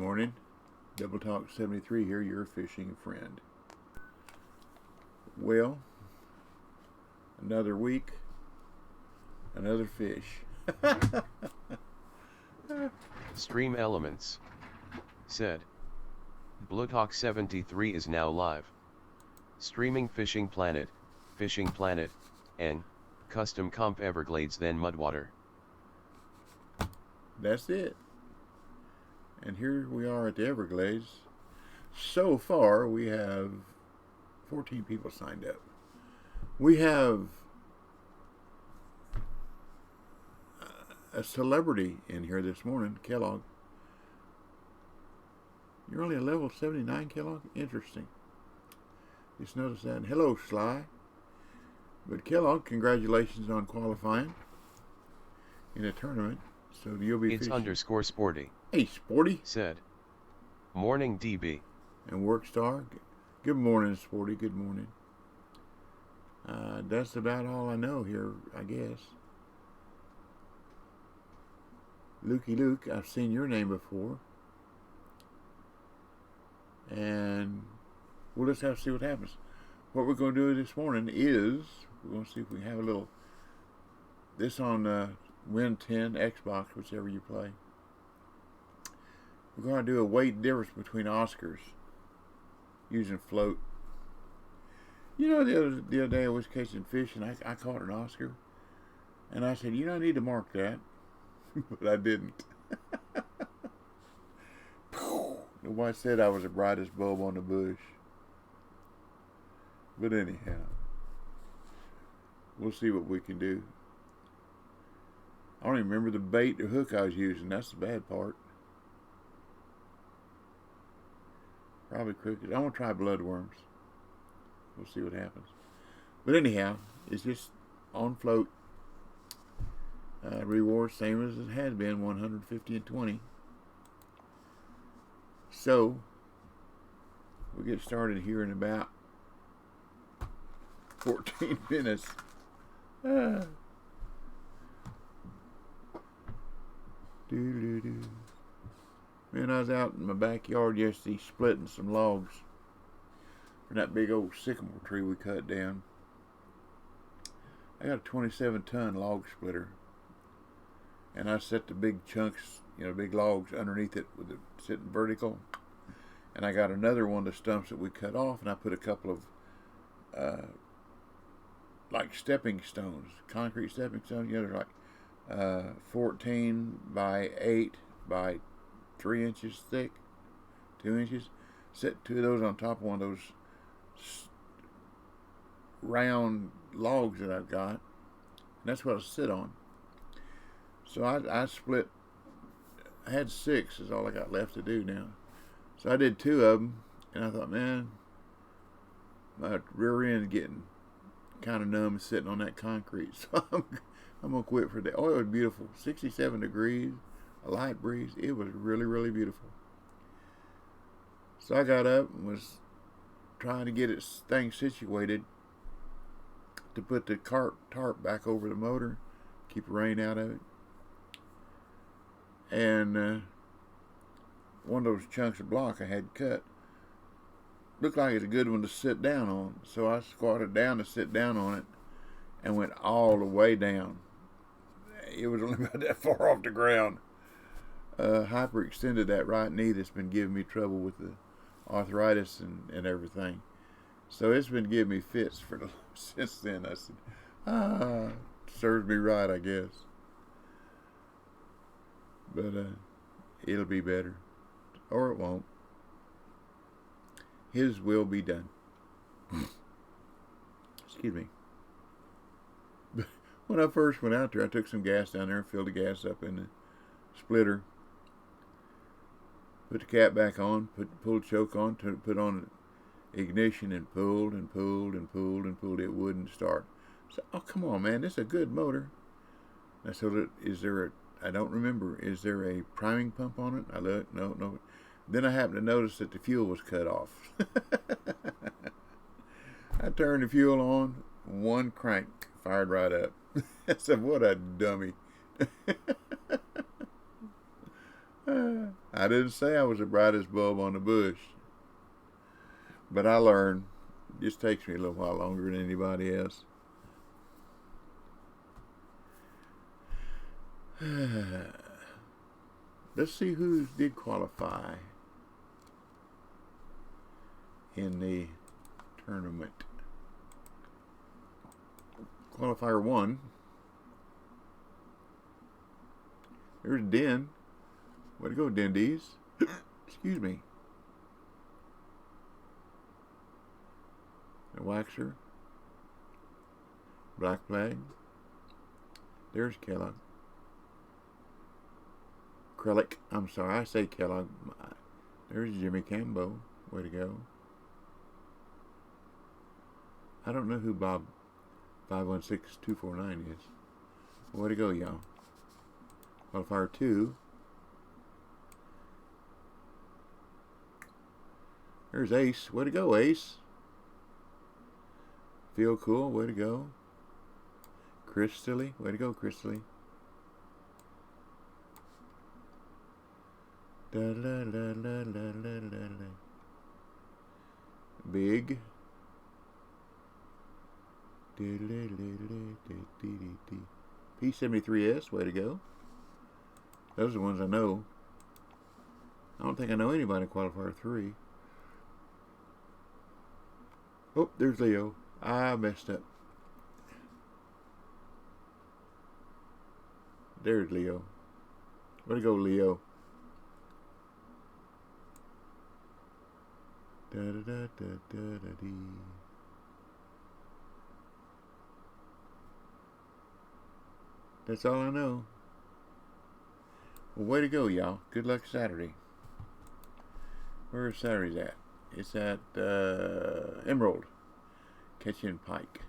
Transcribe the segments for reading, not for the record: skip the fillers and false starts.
morning. Double Talk 73 here, your fishing friend. Well, another week, another fish. Stream Elements said, Blowtalk 73 is now live. Streaming Fishing Planet, and Custom Comp Everglades then Mudwater. That's it. And here we are at the Everglades. So far, we have 14 people signed up. We have a celebrity in here this morning, Kellogg. You're only a level 79, Kellogg? Interesting. Just noticed that. And hello, Sly. But Kellogg, congratulations on qualifying in a tournament. So you'll be It's fishing. _sporty. Hey, Sporty. Said, morning DB. And Workstar. Good morning, Sporty. Good morning. That's about all I know here, I guess. Lukey Luke, I've seen your name before. And we'll just have to see what happens. What we're going to do this morning is, we're going to see if we can have a little, this on Win 10, Xbox, whichever you play. We're going to do a weight difference between Oscars using float. You know, the other day I was catching fish and I caught an Oscar. And I said, I need to mark that. But I didn't. Nobody said I was the brightest bulb on the bush. But anyhow, we'll see what we can do. I don't even remember the bait or hook I was using. That's the bad part. Probably crickets. I want to try bloodworms. We'll see what happens. But anyhow, it's just on float. Reward same as it has been, 150 and 20. So we'll get started here in about 14 minutes. Man, I was out in my backyard yesterday splitting some logs from that big old sycamore tree we cut down. I got a 27-ton log splitter. And I set the big chunks, big logs underneath it with it sitting vertical. And I got another one of the stumps that we cut off, and I put a couple of like stepping stones, concrete stepping stones. They're like 14 by 8 by 3 inches thick, 2 inches. Set two of those on top of one of those round logs that I've got. And that's what I sit on. So I split, I had 6 is all I got left to do now. So I did 2 of them, and I thought, man, my rear end getting kind of numb sitting on that concrete. So I'm going to quit for that. Oh, it was beautiful. 67 degrees, a light breeze. It was really, really beautiful. So I got up and was trying to get its thing situated to put the tarp back over the motor, keep the rain out of it. And one of those chunks of block I had cut looked like it's a good one to sit down on. So I squatted down to sit down on it and went all the way down. It was only about that far off the ground. Hyperextended that right knee that's been giving me trouble with the arthritis and everything. So it's been giving me fits since then. I said, serves me right, I guess. But it'll be better. Or it won't. His will be done. Excuse me. But when I first went out there, I took some gas down there and filled the gas up in the splitter. Put the cap back on, pulled the choke on, put on ignition and pulled and pulled and pulled and pulled. It wouldn't start. So, oh, come on, man. This is a good motor. I said, I don't remember. Is there a priming pump on it? I looked. No. Then I happened to notice that the fuel was cut off. I turned the fuel on. One crank fired right up. I said, what a dummy. I didn't say I was the brightest bulb on the bush, but I learned. It just takes me a little while longer than anybody else. Let's see who did qualify in the tournament. Qualifier 1. There's Den. Way to go, Dendies. Excuse me. The Waxer. Black Flag. There's Kellogg. Krellick. I'm sorry, I say Kellogg. There's Jimmy Cambo. Way to go. I don't know who Bob 516249 is. Way to go, y'all. Qualifier 2. There's Ace. Way to go, Ace. Feel cool. Way to go. Chris Silly. Way to go, Chris Silly. Da, la, la, la, la, la, la, la. Big. P73S, way to go. Those are the ones I know. I don't think I know anybody in qualifier 3. Oh, there's Leo. I messed up. There's Leo. Way to go, Leo. Da da da da da da dee. That's all I know. Well, way to go, y'all. Good luck Saturday. Where's Saturday's at? It's at Emerald. Catching pike.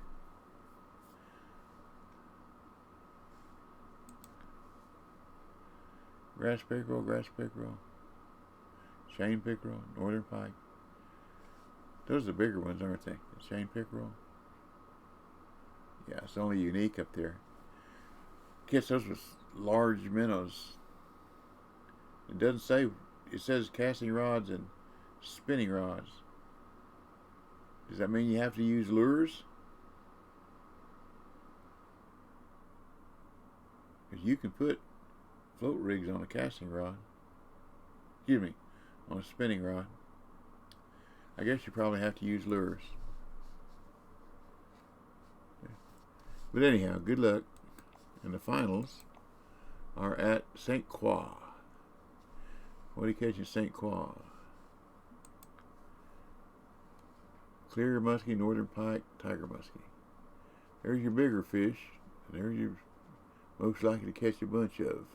Grass pickerel, Shane pickerel, northern pike. Those are the bigger ones, aren't they? Shane pickerel. Yeah, it's only unique up there. Catch those with large minnows. It doesn't say, it says casting rods and spinning rods. Does that mean you have to use lures? Because you can put float rigs on a casting rod. Excuse me, on a spinning rod. I guess you probably have to use lures. But anyhow, good luck. And the finals are at St. Croix. What are you catching St. Croix? Clear muskie, northern pike, tiger muskie. There's your bigger fish. And there's your most likely to catch a bunch of.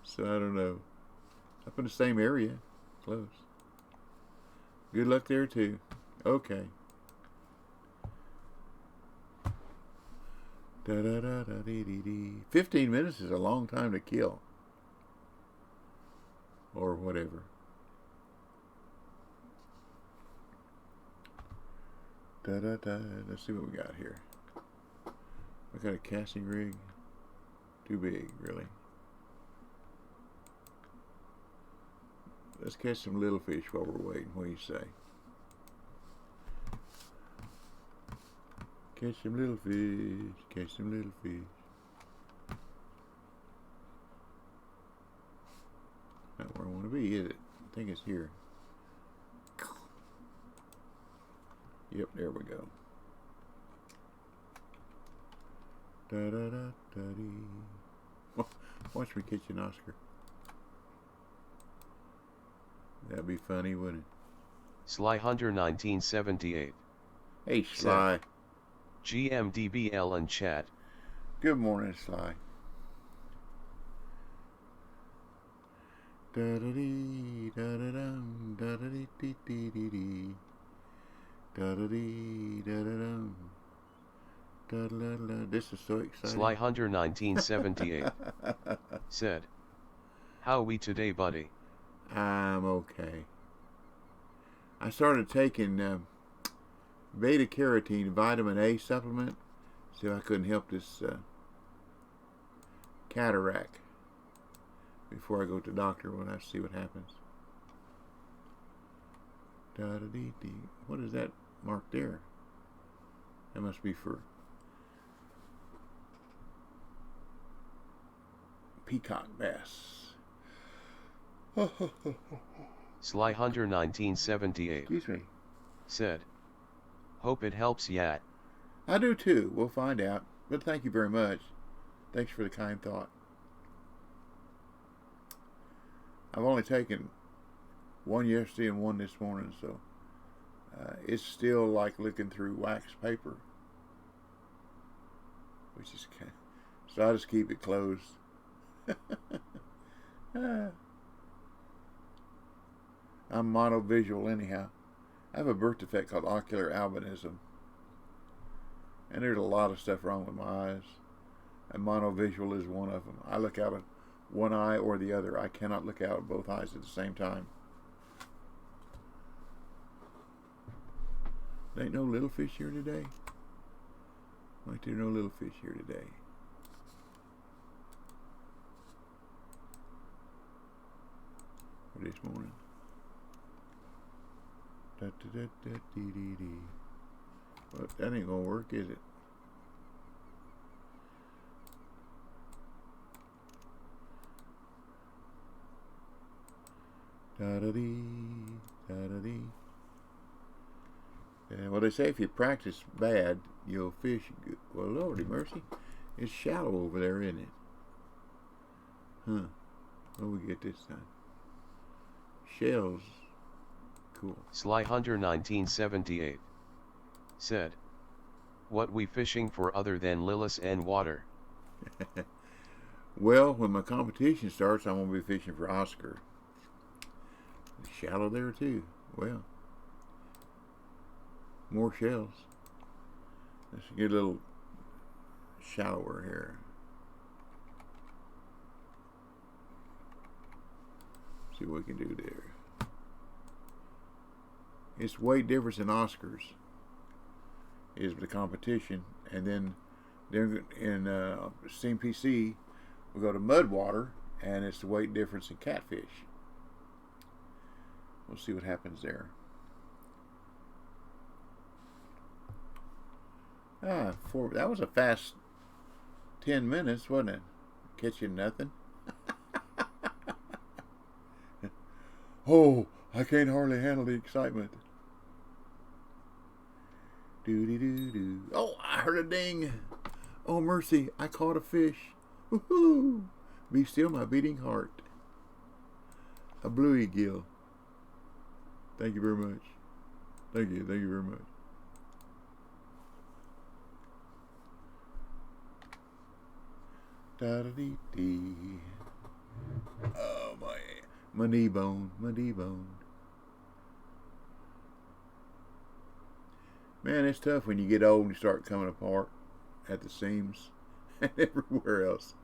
So I don't know. Up in the same area. Close. Good luck there too. Okay. Da da da da dee dee dee. 15 minutes is a long time to kill. Or whatever. Da da da. Let's see what we got here. I got a casting rig. Too big, really. Let's catch some little fish while we're waiting. What do you say? Catch some little fish. Catch some little fish. Not where I want to be, is it? I think it's here. Yep, there we go. Da da da da dee. Watch me catch an Oscar. That'd be funny, wouldn't it? Sly Hunter 1978. Hey, Sly. GMDBL and chat. Good morning, Sly. Da da dee da da dum da da dee dee dee dee dee da da dee da da dum da da da. This is so exciting. Sly Hunter 1978 said, "How we today, buddy?" I'm okay. I started taking beta carotene vitamin A supplement so I couldn't help this cataract. before I go to the doctor. We'll have to see what happens. Da-da-dee-dee. What is that mark there? That must be for peacock bass. Sly Hunter 1978. Excuse me. Said, hope it helps yet. I do too. We'll find out. But thank you very much. Thanks for the kind thought. I've only taken one yesterday and one this morning, so it's still like looking through wax paper, which is kind of, so I just keep it closed. I'm monovisual anyhow. I have a birth defect called ocular albinism, and there's a lot of stuff wrong with my eyes, and monovisual is one of them. I look out of one eye or the other. I cannot look out of both eyes at the same time. There ain't no little fish here today. Like there are no little fish here today. Or this morning. Da-da-da-da-dee-dee-dee. Well, that ain't gonna work, is it? Da-da-dee, da-da-dee. Well, they say if you practice bad, you'll fish good. Well, Lordy mercy, it's shallow over there, isn't it? Huh. What do we get this time? Shells. Cool. Sly Hunter 1978. Said, what we fishing for other than Lillis and water? Well, when my competition starts, I'm going to be fishing for Oscar. It's shallow there too. Well, more shells. Let's get a little shallower here. See what we can do there. It's weight difference in Oscars is the competition, and then in CPC we go to Mudwater, and it's the weight difference in catfish. We'll see what happens there. That was a fast 10 minutes, wasn't it? Catching nothing. Oh, I can't hardly handle the excitement. Doo-dee-doo-doo. Oh, I heard a ding. Oh, mercy, I caught a fish. Woohoo! Be still my beating heart. A bluey gill. Thank you very much. Thank you very much. Da-da-dee-dee. Oh, my knee bone, my knee bone. Man, it's tough when you get old and you start coming apart at the seams and everywhere else.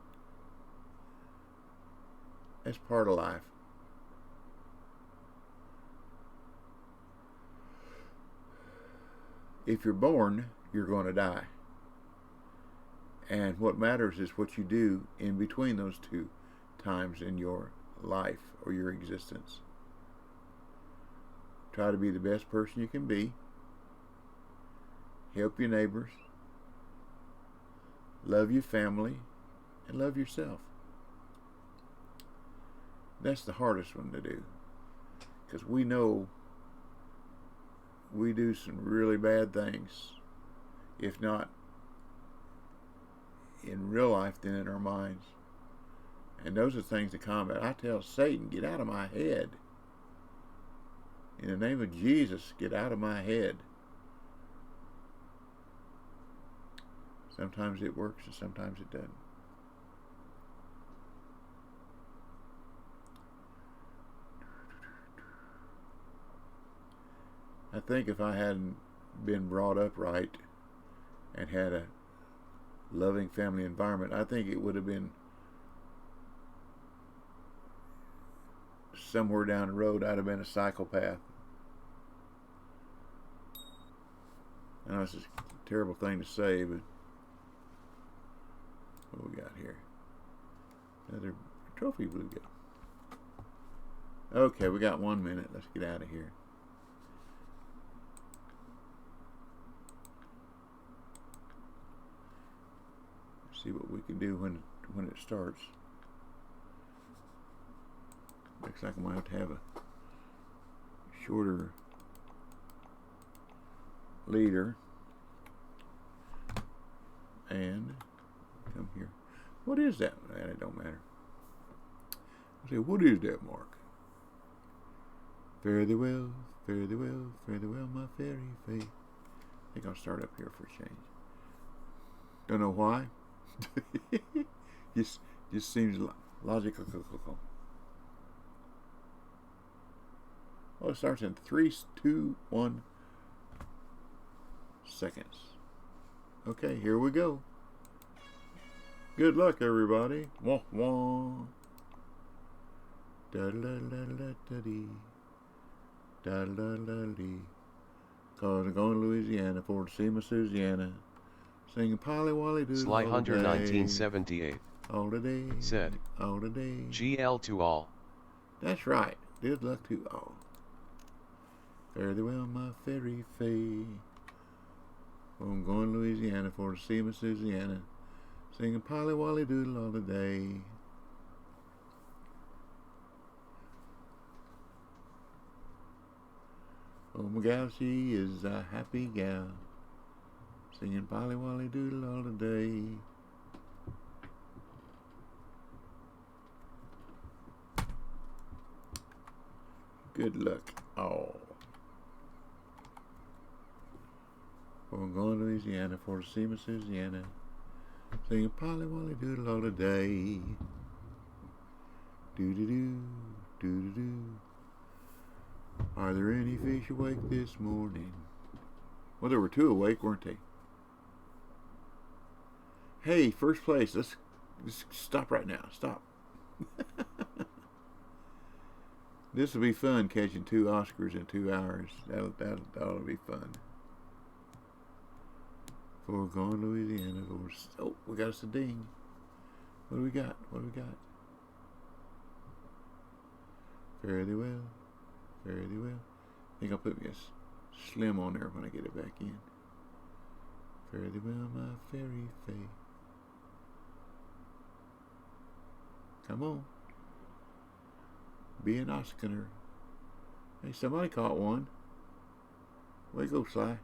That's part of life. If you're born, you're going to die. And what matters is what you do in between those two times in your life or your existence. Try to be the best person you can be. Help your neighbors. Love your family. And love yourself. That's the hardest one to do. Because we know we do some really bad things. If not in real life, then in our minds. And those are things to combat. I tell Satan, get out of my head. In the name of Jesus, get out of my head. Sometimes it works and sometimes it doesn't. I think if I hadn't been brought up right and had a loving family environment, I think it would have been somewhere down the road, I'd have been a psychopath. I know it's a terrible thing to say, but what we got here? Another trophy bluegill. Okay, we got 1 minute. Let's get out of here. See what we can do when it starts. Looks like I might have to have a shorter leader. And come here. What is that? It don't matter. I say, what is that, Mark? Fare thee well, fare thee well, fare thee well, my fairy fay. I think I'll start up here for a change. Don't know why. just seems logical. Oh, it starts in 3, 2, 1 seconds. Okay, here we go. Good luck, everybody. Wah wah. Da la la la da dee. Da la la dee. Cause I'm going to Louisiana for to see my Susiana. Singing Polly Wolly Doodle Sly all Hunter the day. 1978 All the day. said, All the day. GL to all. That's right. Good luck to all. Fare thee well, my fairy fay. Oh, I'm going to Louisiana for to see my Susiana. Singing Polly Wolly Doodle all the day. Oh, my gal, she is a happy gal. Singing Polly Wolly Doodle all the day. Good luck, all. Oh, I'm going to Louisiana for to see my Susiana. Singing Polly Wolly Doodle all the day. Doo-doo-doo, doo-doo-doo. Are there any fish awake this morning? Well, there were 2 awake, weren't they? Hey, first place. Let's stop right now. Stop. This will be fun, catching 2 Oscars in 2 hours. That'll be fun. For going to Louisiana. Oh, we got us a ding. What do we got? What do we got? Fare thee well. Fare thee well. I think I'll put me a slim on there when I get it back in. Fare thee well, my fairy fay. Come on. Be an Oscar. Hey, somebody caught one. Way to go, Sly.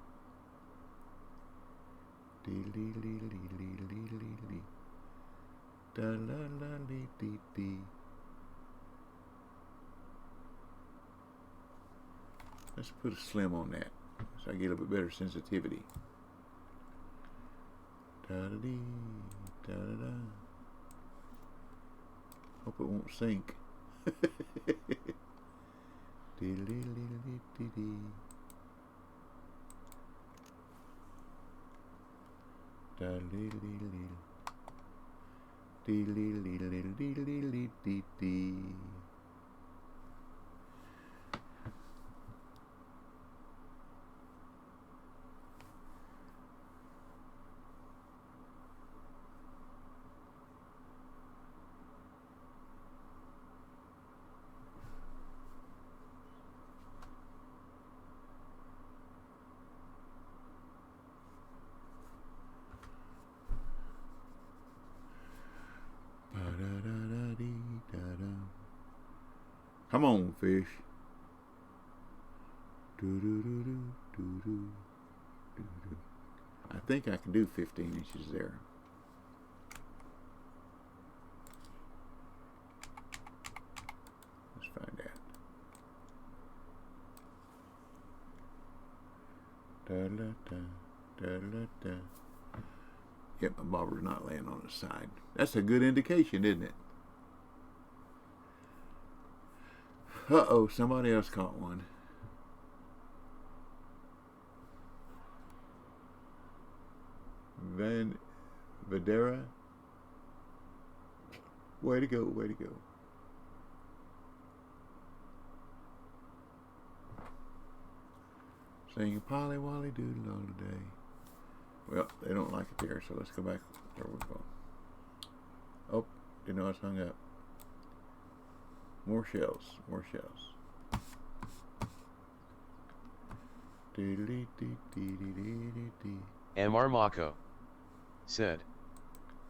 Dee dee dee dee dee dee dee dee. Da la la dee dee dee. Let's put a slim on that so I get a little bit better sensitivity. Da da dee, da da da. Hope it won't sink. Dee dee dee dee dee dee. Da dee dee dee. Dee dee dee dee dee dee dee dee dee. Come on, fish. I think I can do 15 inches there. Let's find out. Yep, my bobber's not laying on its side. That's a good indication, isn't it? Uh-oh, somebody else caught one. Van Vadera. Way to go, way to go. Singing Polly Wolly Doodle all the day. Well, they don't like it there, so let's go back where we go. Oh, didn't know I was hung up. More shells. More shells. Mr. Mako said,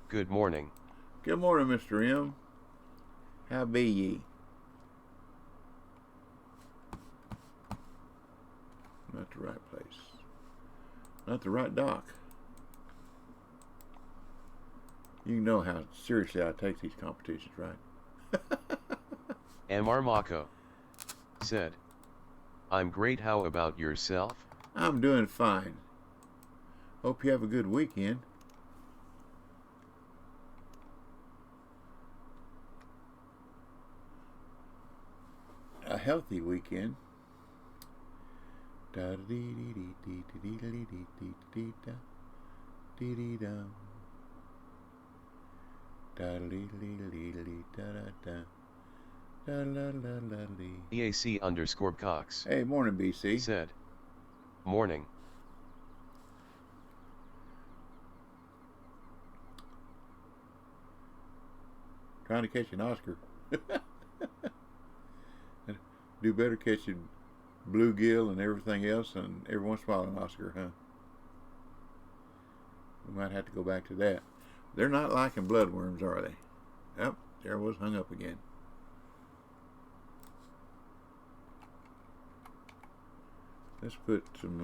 "Good morning." Good morning, Mr. M. How be ye? Not the right place. Not the right dock. You know how seriously I take these competitions, right? Mr. Mako said, "I'm great, how about yourself?" I'm doing fine. Hope you have a good weekend. A healthy weekend. Da dee dee dee dee dee dee dee dee dee da dee dee da da dee dee dee dee da da da la la la lee. EAC_Cox. Hey, morning, BC. Said, "Morning." Trying to catch an Oscar. Do better catching bluegill and everything else, and every once in a while an Oscar, huh? We might have to go back to that. They're not liking bloodworms, are they? Yep, there was hung up again. Let's put some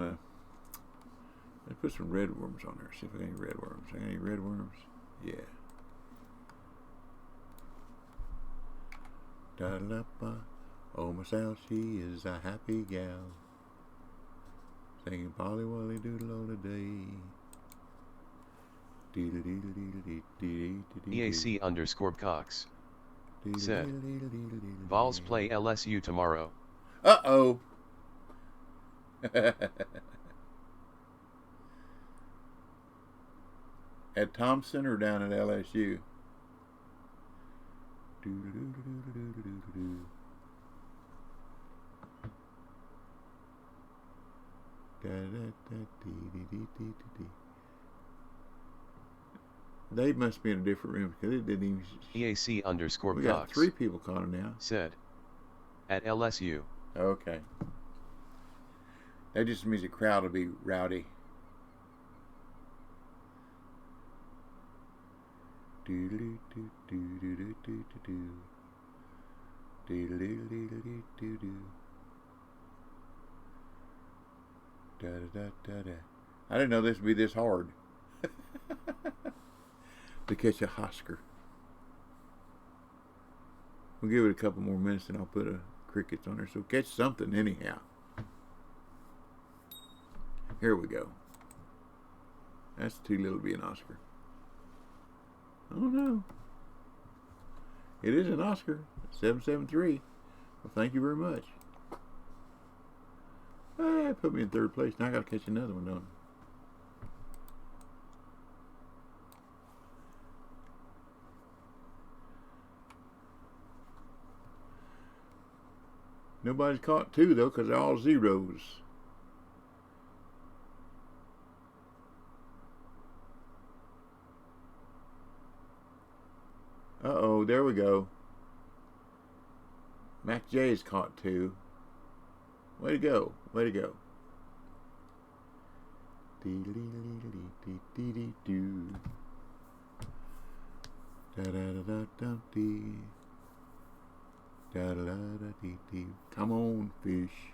red worms on there. See if I got any red worms. I got any red worms? Yeah. Da-da-da-ba. Oh, Miss Al, she is a happy gal, singing Polly Wolly Doodle day. EAC_Cox said, "Vols play LSU tomorrow." Uh-oh. At Thompson or down at LSU? They must be in a different room because it didn't even. EAC_Cox. We got 3 people calling now. Said, "At LSU." Okay. That just means the crowd will be rowdy. I didn't know this would be this hard to catch a Oscar. We'll give it a couple more minutes and I'll put a crickets on there. So catch something anyhow. Here we go. That's too little to be an Oscar. Oh no. It is an Oscar. 773. Well, thank you very much. Put me in 3rd place. Now I got to catch another one, don't I? Nobody's caught 2 though, because they're all zeros. Uh-oh, there we go. Mac J's caught 2. Way to go. Way to go. Come on, fish.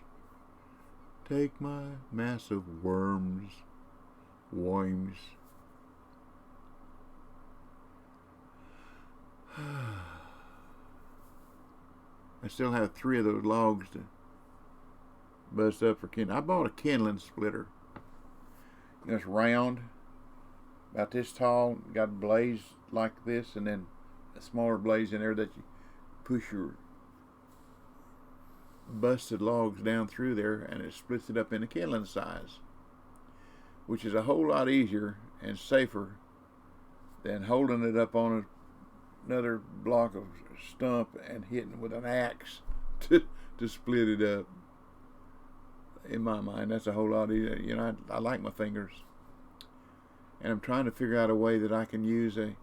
Take my massive worms. Worms. I still have 3 of those logs to bust up for kindling. I bought a kindling splitter. It's round, about this tall, got a blaze like this, and then a smaller blaze in there that you push your busted logs down through there, and it splits it up into kindling size, which is a whole lot easier and safer than holding it up on another block of stump and hitting with an axe to split it up. In my mind, that's a whole lot easier. You know, I like my fingers, and I'm trying to figure out a way that I can use the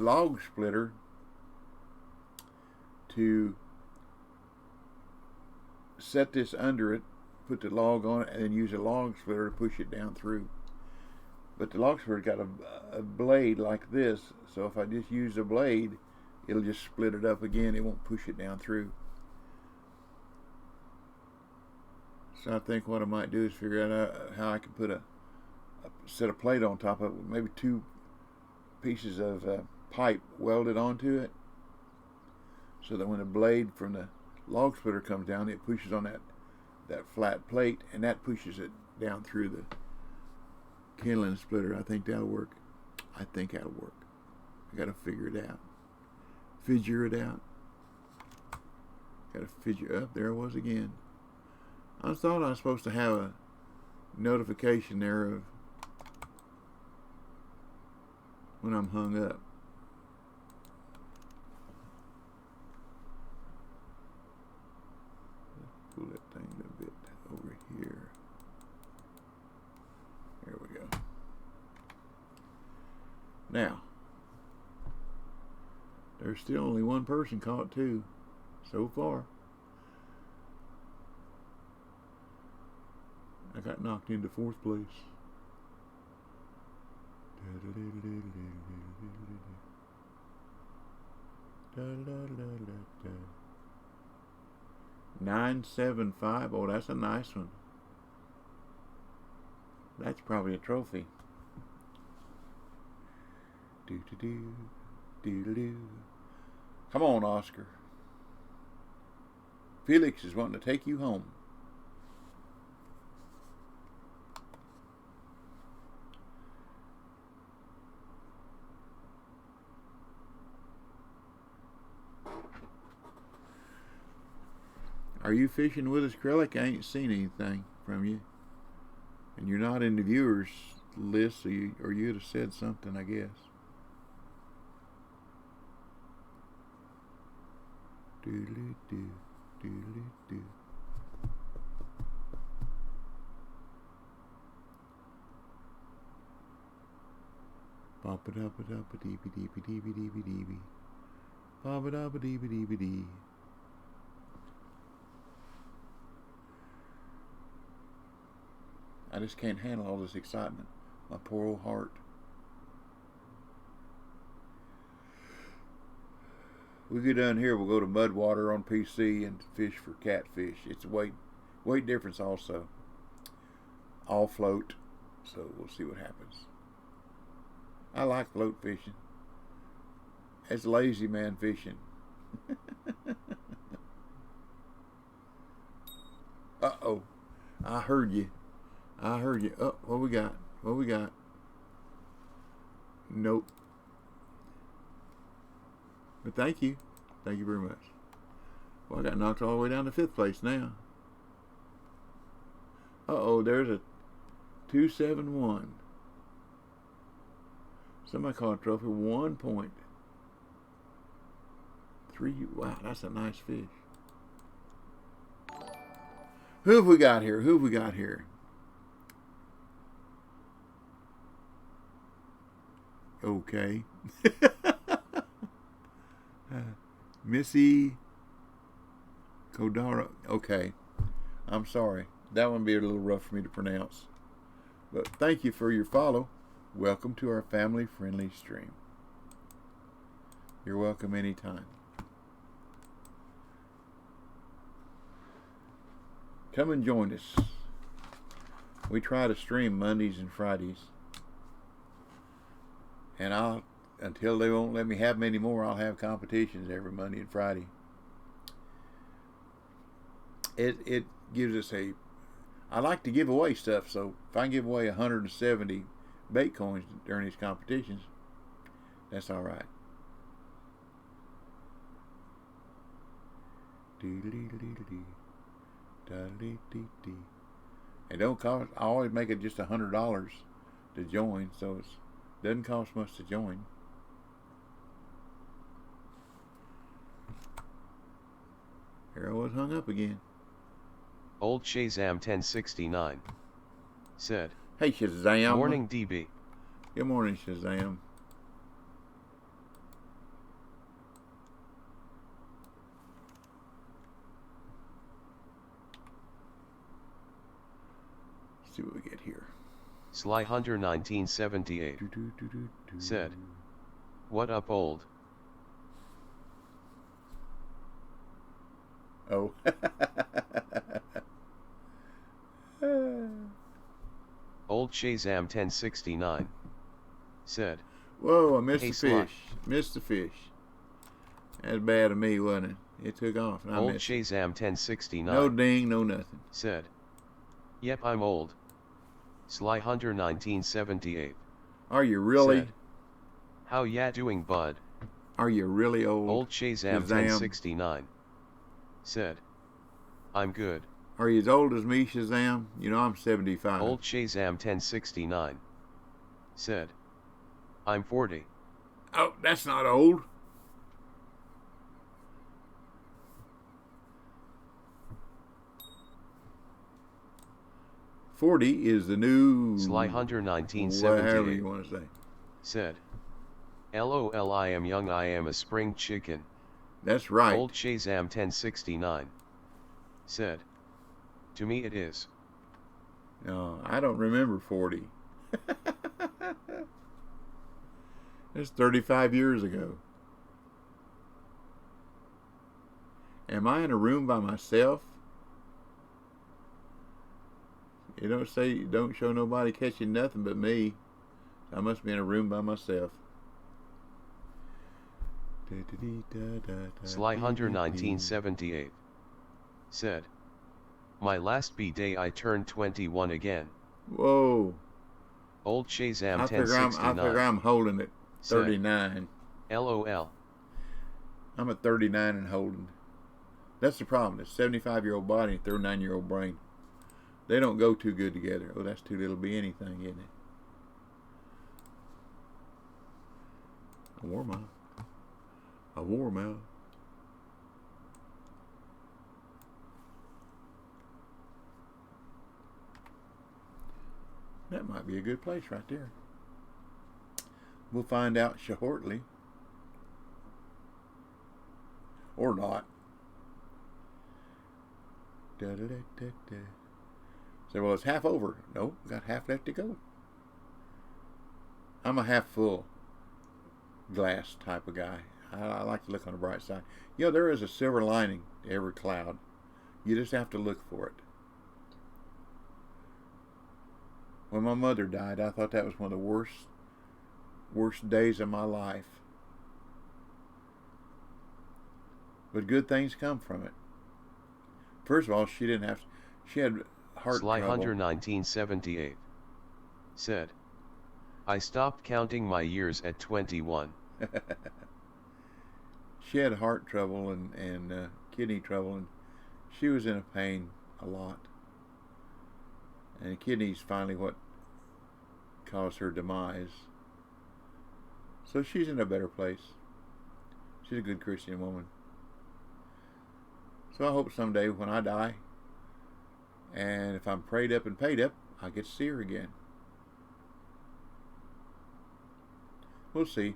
log splitter to set this under it, put the log on it, and then use a log splitter to push it down through. But the log splitter got a blade like this, so if I just use a blade, it'll just split it up again. It won't push it down through. So I think what I might do is figure out how I can put a set a plate on top of it, maybe 2 pieces of pipe welded onto it, so that when the blade from the log splitter comes down, it pushes on that flat plate, and that pushes it down through the kindling splitter. I think that'll work. I think that'll work. I gotta figure it out. Figure it out. Gotta figure up. There it was again. I thought I was supposed to have a notification there of when I'm hung up. Let's pull that thing a bit over here. There we go. Now, there's still only one person caught too, so far. I got knocked into 4th place. $975. Oh, that's a nice one. That's probably a trophy. Come on, Oscar. Felix is wanting to take you home. Are you fishing with us, Krellick? I ain't seen anything from you. And you're not in the viewers list, so you'd have said something, I guess. Doodly-doo, doodly-doo. Bop-a-dop-a-dop-a-dee-be-dee-be-dee-be-dee-be-dee-be. Bop-a-dop-a-dee-be-dee-be-dee. I just can't handle all this excitement. My poor old heart. We get done here, we'll go to Mudwater on PC and fish for catfish. It's a weight difference also. All float, so we'll see what happens. I like float fishing. It's lazy man fishing. Uh-oh. I heard you. Oh, what we got? What we got? Nope. But thank you. Thank you very much. Well, I got knocked all the way down to 5th place now. Uh-oh, there's a 271. Somebody caught a trophy. 1.3. Wow, that's a nice fish. Who have we got here? Who have we got here? Okay. Missy Kodara. Okay. I'm sorry. That one would be a little rough for me to pronounce. But thank you for your follow. Welcome to our family-friendly stream. You're welcome anytime. Come and join us. We try to stream Mondays and Fridays. And until they won't let me have them anymore, I'll have competitions every Monday and Friday. It gives us I like to give away stuff, so if I can give away 170 bait coins during these competitions, that's all right. It don't cost. I always make it just $100 to join, so it doesn't cost much to join. Here I was hung up again. Old Shazam 1069 said, "Hey Shazam." Morning DB. Good morning, Shazam. see what we get here. Sly Hunter 1978 said, "What up, old?" Oh. Old Shazam 1069 said, Whoa, I missed "Hey the Sly." fish. Missed the fish. That's bad of me, wasn't it? It took off and I Old missed it. Shazam 1069 No ding, no nothing. said, "Yep, I'm old." Sly Hunter 1978 Are you really? said, "How ya doing, bud?" Are you really old? Old Shazam 1069 said, "I'm good." Are you as old as me, Shazam? You know I'm 75. Old Shazam 1069 said, "I'm 40." Oh, that's not old. "40 is the new..." Sly Hunter whatever 1978 you want to say. said, "LOL, I am young, I am a spring chicken." That's right. Old Shazam 1069 said, "To me it is." No, I don't remember 40. That's 35 years ago. Am I in a room by myself? You don't say, don't show nobody catching nothing but me. I must be in a room by myself. Sly Hunter 1978 said, "My last B-day I turned 21 again." Whoa. Old Shazam I figure 1069 I'm holding it. said, 39. "LOL." I'm at 39 and holding. That's the problem. It's 75-year-old body and 39-year-old brain. They don't go too good together. Oh, that's too little be anything, isn't it? A warmouth. A warmouth. That might be a good place right there. We'll find out shortly. Or not. Say, well, it's half over. No, we got half left to go. I'm a half full glass type of guy. I like to look on the bright side. You know, there is a silver lining to every cloud. You just have to look for it. When my mother died, I thought that was one of the worst days of my life. But good things come from it. First of all, she had heart Sly trouble. Hunter 1978 said, "I stopped counting my years at 21." She had heart trouble and kidney trouble, and she was in a pain a lot. And the kidneys finally what caused her demise. So she's in a better place. She's a good Christian woman. So I hope someday when I die, and if I'm prayed up and paid up, I get to see her again. We'll see.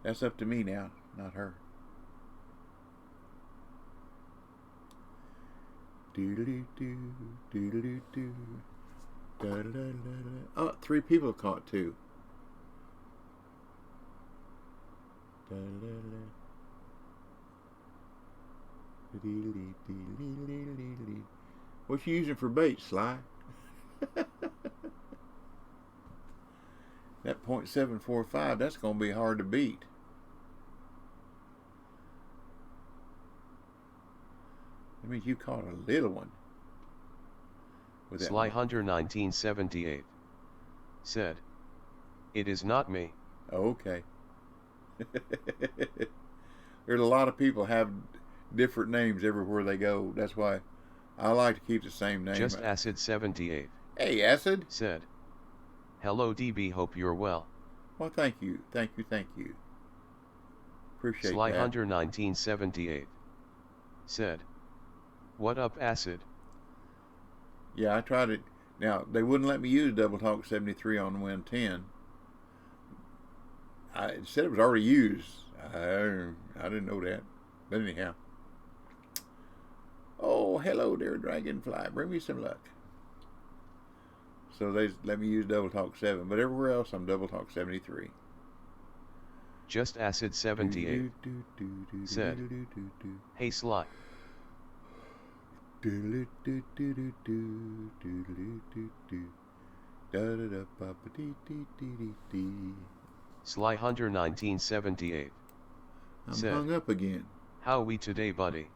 That's up to me now, not her. Doodle-doo, doodle-doo, da-da-da-da-da. Oh, 3 people caught 2. Da-da-da-da. What you using for bait, Sly? That .745, that's going to be hard to beat. That means you caught a little one. With that Sly Hunter 1978 said, "It is not me." Oh, okay. There's a lot of people have different names everywhere they go. That's why I like to keep the same name. Just Acid 78 Hey, Acid said, "Hello DB, hope you're well." Well, thank you. Appreciate Sly that. Hunter 1978 said, "What up, Acid?" Yeah, I tried it. Now, they wouldn't let me use Double Talk 73 on Win 10. It said it was already used. I didn't know that. But anyhow. Oh, hello there, Dragonfly. Bring me some luck. So they let me use Double Talk 7. But everywhere else, I'm Double Talk 73. Just Acid 78 said, "Hey Sly. Sly Hunter 1978 I'm said, hung up again. How we today, buddy?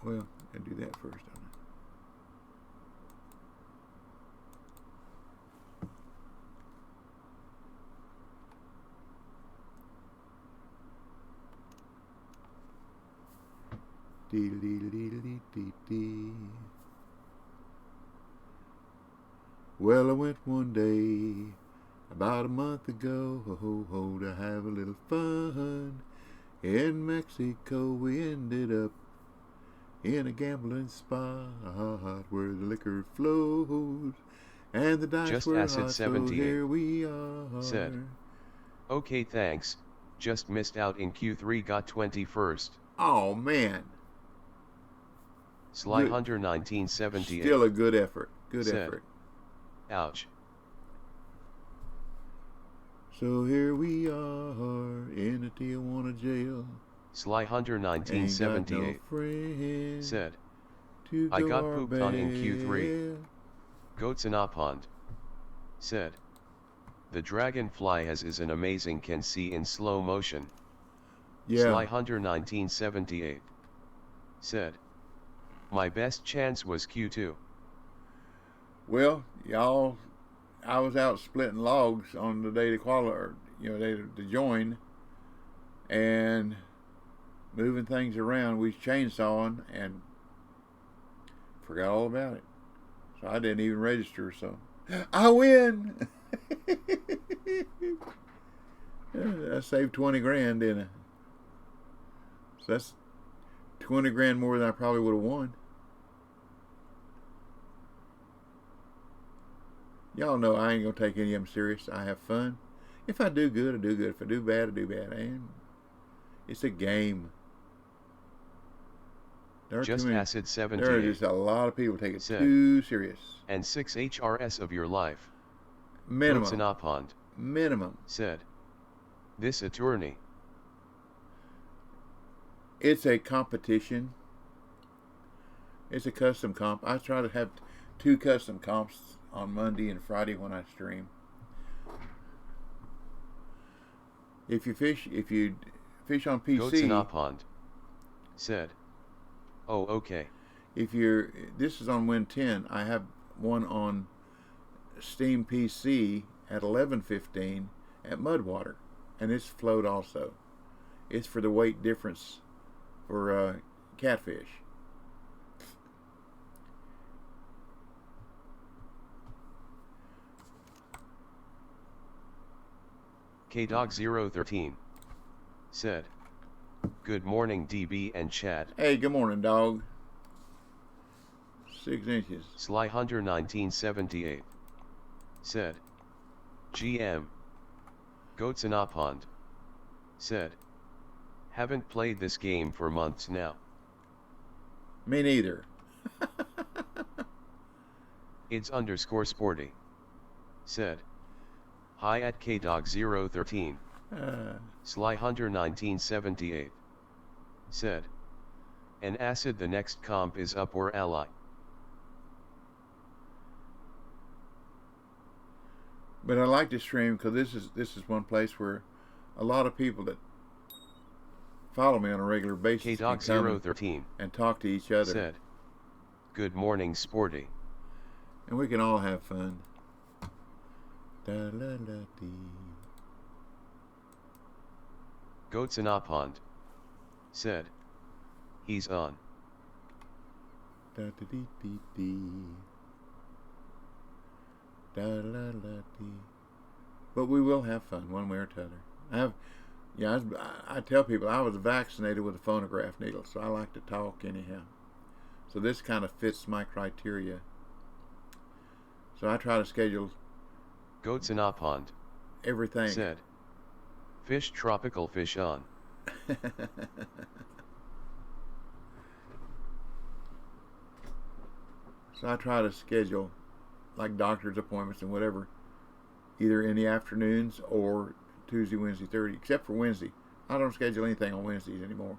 Well, I do that first, don't I? Well, I went one day about a month ago to have a little fun. In Mexico, we ended up in a gambling spot where the liquor flows and the dice Just were Acid hot. So 78 here we are. said, Okay, thanks. Just missed out in Q3, got 21st. Oh man. Sly Good. Hunter 1978 Still a good effort. Good said, effort. Ouch. So here we are in a Tijuana jail. Sly Hunter Ain't got no 1978 friend said, to I go got our pooped on in Q3. bail. Goats in a pond said, The dragonfly has is an amazing can see in slow motion. Yeah. Sly Hunter 1978 said, My best chance was Q2. Well, y'all, I was out splitting logs on the day to qualify, day to join, and moving things around. We was chainsawing and forgot all about it. So I didn't even register. So I win. I saved 20 grand, didn't I? So that's 20 grand more than I probably would have won. Y'all know I ain't gonna take any of them serious. I have fun. If I do good, I do good. If I do bad, I do bad. And it's a game. Just Acid 78 there are just a lot of people take it said, too serious. And 6 HRS of your life. Minimum. Goats in a pond Minimum. said, This attorney. It's a competition. It's a custom comp. I try to have 2 custom comps on Monday and Friday when I stream. If you fish on PC, Goats in a pond said, Oh, okay. This is on Win 10. I have one on Steam PC at 11:15 at Mudwater, and it's float also. It's for the weight difference for catfish. KDog013 said, Good morning DB and chat. Hey, good morning, dog. 6 inches. Sly Hunter 1978 said, GM. Goats in a pond said, Haven't played this game for months now. Me neither. Ids_sporty said, Hi at KDog013. Sly Hunter 1978 said, An acid the next comp is up or ally. But I like to stream because this is one place where a lot of people that follow me on a regular basis can come KDog013 and talk to each other. Said, Good morning, Sporty. And we can all have fun. Da-la-la-dee. Goats in a pond said, He's on. Da-da-dee-dee-dee. Da-la-la-dee. But we will have fun one way or t'other. I tell people I was vaccinated with a phonograph needle, so I like to talk anyhow. So this kind of fits my criteria. So I try to schedule Goats in a pond everything. said, Fish tropical fish on. So I try to schedule like doctor's appointments and whatever, either in the afternoons or Tuesday, Wednesday, Thursday, except for Wednesday. I don't schedule anything on Wednesdays anymore,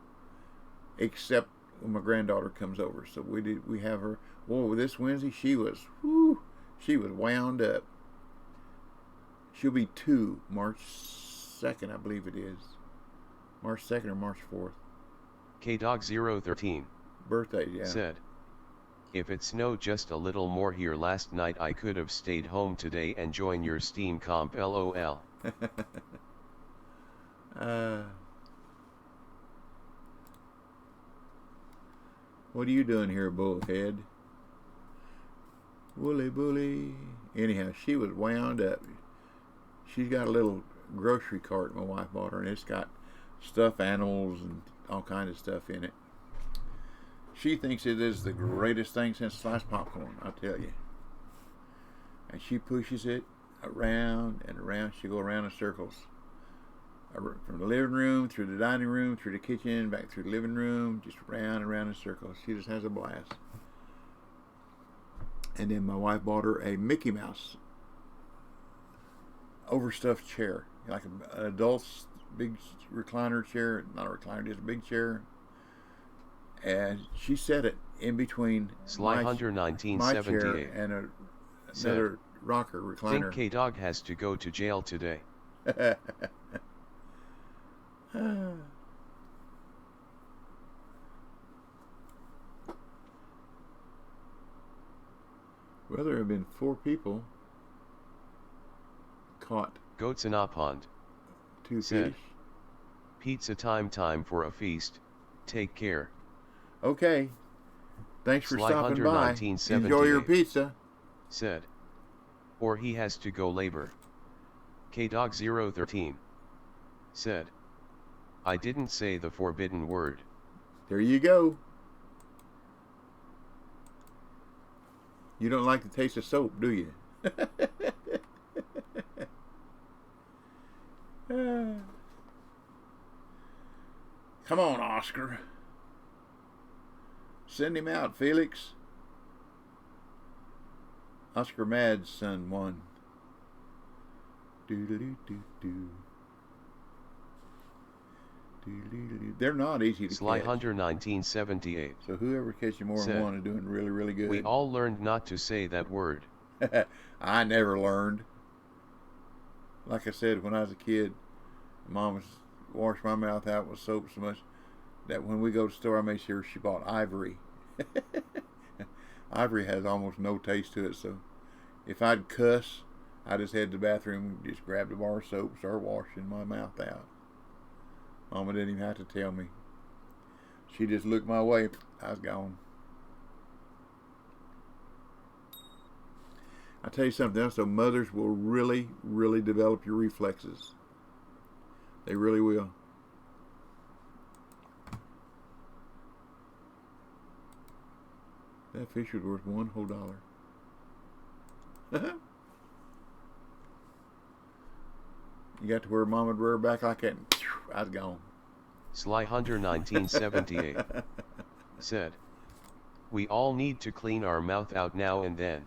except when my granddaughter comes over. So we have her. Whoa, this Wednesday she was wound up. She'll be 2 March 2nd, I believe it is. March 2nd or March 4th. KDog013 Birthday, yeah. said, if it snowed just a little more here last night, I could have stayed home today and joined your Steam comp, LOL. What are you doing here, bullhead? Woolly bully. Anyhow, she was wound up. She's got a little grocery cart my wife bought her, and it's got stuffed animals and all kinds of stuff in it. She thinks it is the greatest thing since sliced popcorn, I tell you. And she pushes it around and around. She goes around in circles. From the living room, through the dining room, through the kitchen, back through the living room, just round and round in circles. She just has a blast. And then my wife bought her a Mickey Mouse overstuffed chair, like an adult's big recliner chair, not a recliner, just a big chair. And she set it in between Sly Hunter my 1978 chair and another rocker recliner. Think K-Dog has to go to jail today. Well, there have been 4 people caught. Goats in a pond. 2 said, fish. Pizza time for a feast. Take care. Okay. Thanks for Sly stopping Hunter by. 1978 Enjoy your pizza. Said. Or he has to go labor. KDog013 said. I didn't say the forbidden word. There you go. You don't like the taste of soap, do you? Come on, Oscar. Send him out, Felix. Oscar Mad's son won. Do-do-do-do-do. They're not easy to Sly catch. Hunter 1978 So whoever catches more than said, one is doing really, really good. We all learned not to say that word. I never learned. Like I said, when I was a kid, Mom washed my mouth out with soap so much that when we go to the store, I make sure she bought Ivory. Ivory has almost no taste to it, so if I'd cuss, I just head to the bathroom and just grab the bar of soap and start washing my mouth out. Mama didn't even have to tell me. She just looked my way. I was gone. I tell you something else, though, mothers will really, really develop your reflexes. They really will. That fish was worth $1 whole. You got to where Mom would rear back like that, and I was gone. Sly Hunter 1978 said, we all need to clean our mouth out now and then.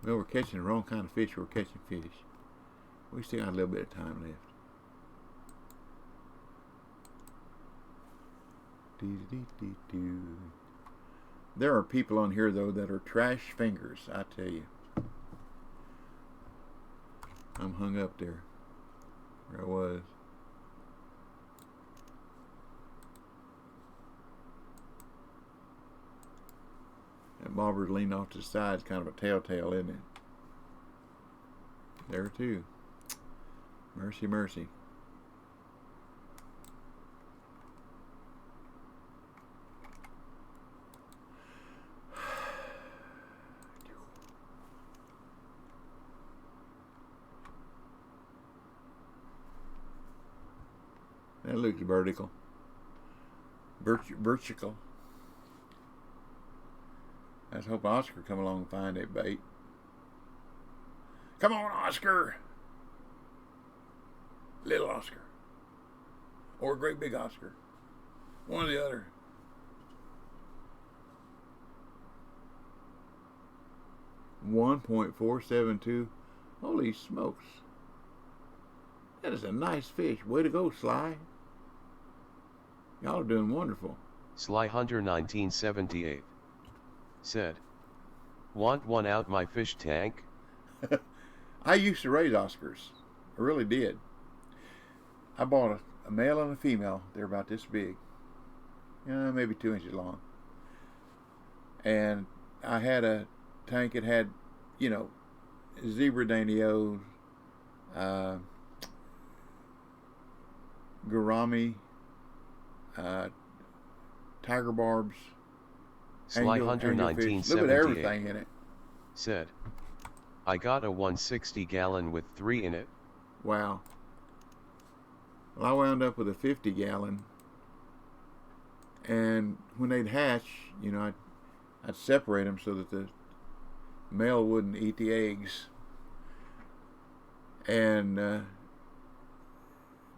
Well, we're catching the wrong kind of fish. We're catching fish. We still got a little bit of time left. There are people on here, though, that are trash fingers, I tell you. I'm hung up there. Where I was. That bobber's leaning off to the side. It's kind of a telltale, isn't it? There, too. Mercy, mercy. That looks vertical. Vertical. I was hoping Oscar come along and find that bait. Come on, Oscar! little Oscar, or a great big Oscar. One or the other. $1.472. Holy smokes. That is a nice fish. Way to go, Sly. Y'all are doing wonderful. Sly Hunter 1978 said, "Want one out my fish tank?" I used to raise Oscars. I really did. I bought a male and a female. They're about this big. Maybe 2 inches long. And I had a tank that had, zebra danios, gourami, tiger barbs, Sly Hunter angelfish, 1978 a little bit of everything in it. Said, "I got a 160 gallon with 3 in it." Wow. Well, I wound up with a 50 gallon. And when they'd hatch, I'd separate them so that the male wouldn't eat the eggs. And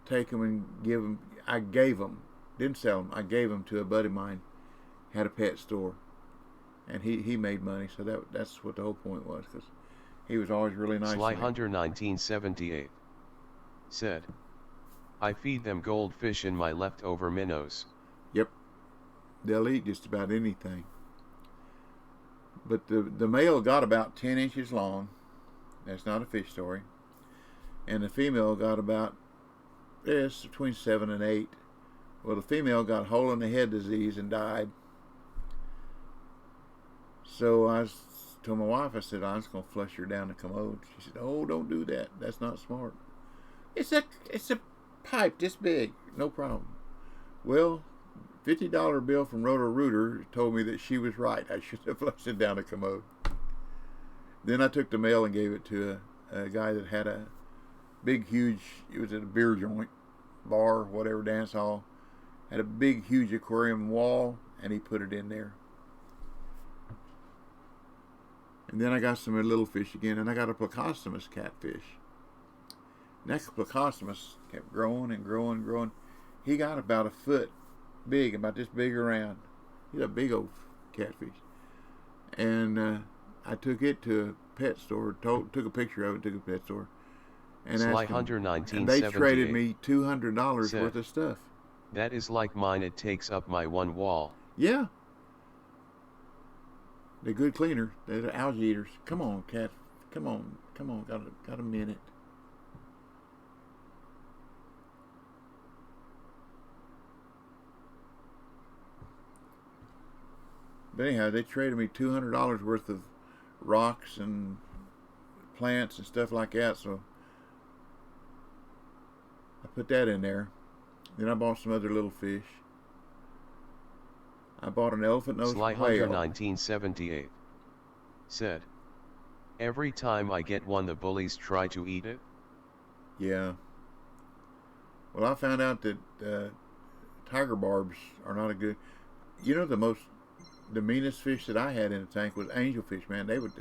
take them and give them. I gave them, didn't sell them. I gave them to a buddy of mine, had a pet store, and he made money. So that's what the whole point was, because he was always really nice. Sly Hunter 1978 said, "I feed them goldfish in my leftover minnows." Yep, they'll eat just about anything. But the male got about 10 inches long. That's not a fish story. And the female got about between 7 and 8. Well, the female got hole in the head disease and died. So I told my wife, I said, I'm just going to flush her down the commode. She said, "Oh, don't do that. That's not smart." It's a pipe this big. No problem. Well, $50 bill from Roto-Rooter told me that she was right. I should have flushed it down the commode. Then I took the male and gave it to a guy that had a big, huge, it was at a beer joint, bar, whatever, dance hall, had a big, huge aquarium wall, and he put it in there. And then I got some little fish again, and I got a Plecostomus catfish. And that Plecostomus kept growing and growing and growing. He got about a foot big, about this big around. He's a big old catfish. And I took it to a pet store, took a picture of it, took it to a pet store. And Sly Hunter 1978 and they traded me $200 worth of stuff. "That is like mine, it takes up my one wall." Yeah. They're good cleaner. They're the algae eaters. Come on, cat. Come on. Got a minute. But anyhow, they traded me $200 worth of rocks and plants and stuff like that. So I put that in there. Then I bought some other little fish. I bought an elephant nose Sly Hunter whale. 1978 said, "Every time I get one, the bullies try to eat it." Yeah. Well, I found out that tiger barbs are not a good. The meanest fish that I had in the tank was angelfish. Man, they would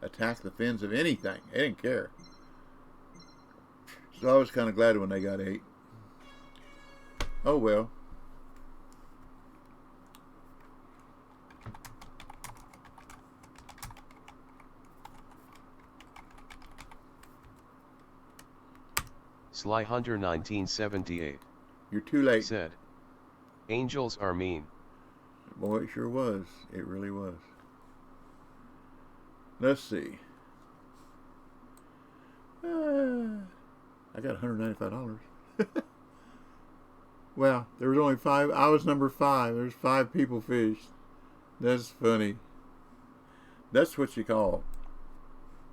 attack the fins of anything. They didn't care. So I was kind of glad when they got ate. Oh well. Sly Hunter 1978 You're too late. said, "Angels are mean." Boy, it sure was. It really was. Let's see. I got $195. Well, there was only 5. I was number 5. There's 5 people fished. That's funny. That's what you call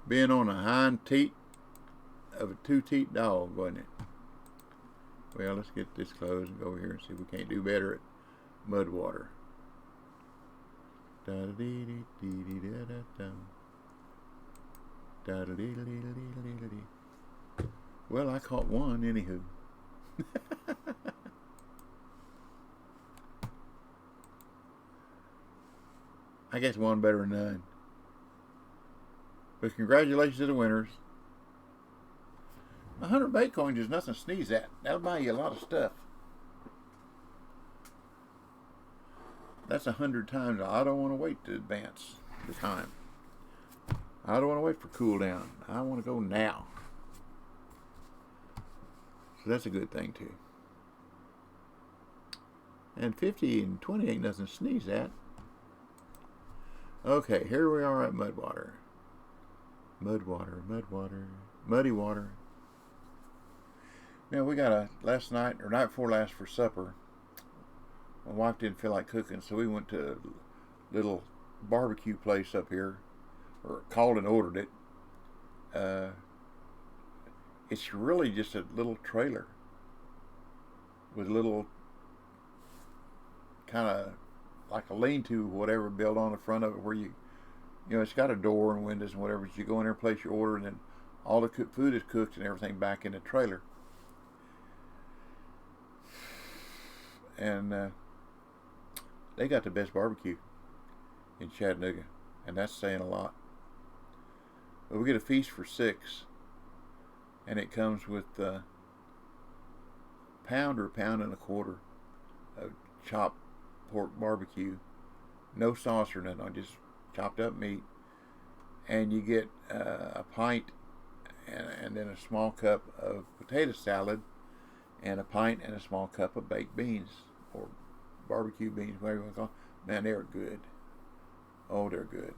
being on a hind teat of a 2-teat dog, wasn't it? Well, let's get this closed and go over here and see if we can't do better at Mudwater. Well, I caught one, anywho. I guess one better than none. But congratulations to the winners. 100 bait coins is nothing to sneeze at. That'll buy you a lot of stuff. That's 100 times. I don't want to wait to advance the time. I don't want to wait for cool down. I want to go now. So that's a good thing too. And 50 and 20 ain't nothing to sneeze at. Okay, here we are at Mudwater. Mudwater, Mudwater, muddy water. Now we got a last night or night before last for supper. My wife didn't feel like cooking, so we went to a little barbecue place up here, or called and ordered it. It's really just a little trailer with a little kind of like a lean-to, whatever, built on the front of it, where you know, it's got a door and windows and whatever. So you go in there, place your order, and then all the food is cooked and everything back in the trailer. And they got the best barbecue in Chattanooga, and that's saying a lot. But we get a feast for 6, and it comes with a pound or a pound and a quarter of chopped pork barbecue, no sauce or nothing, just chopped up meat, and you get a pint and then a small cup of potato salad, and a pint and a small cup of baked beans, or barbecue beans, whatever you want to call them. Man, they're good. Oh, they're good.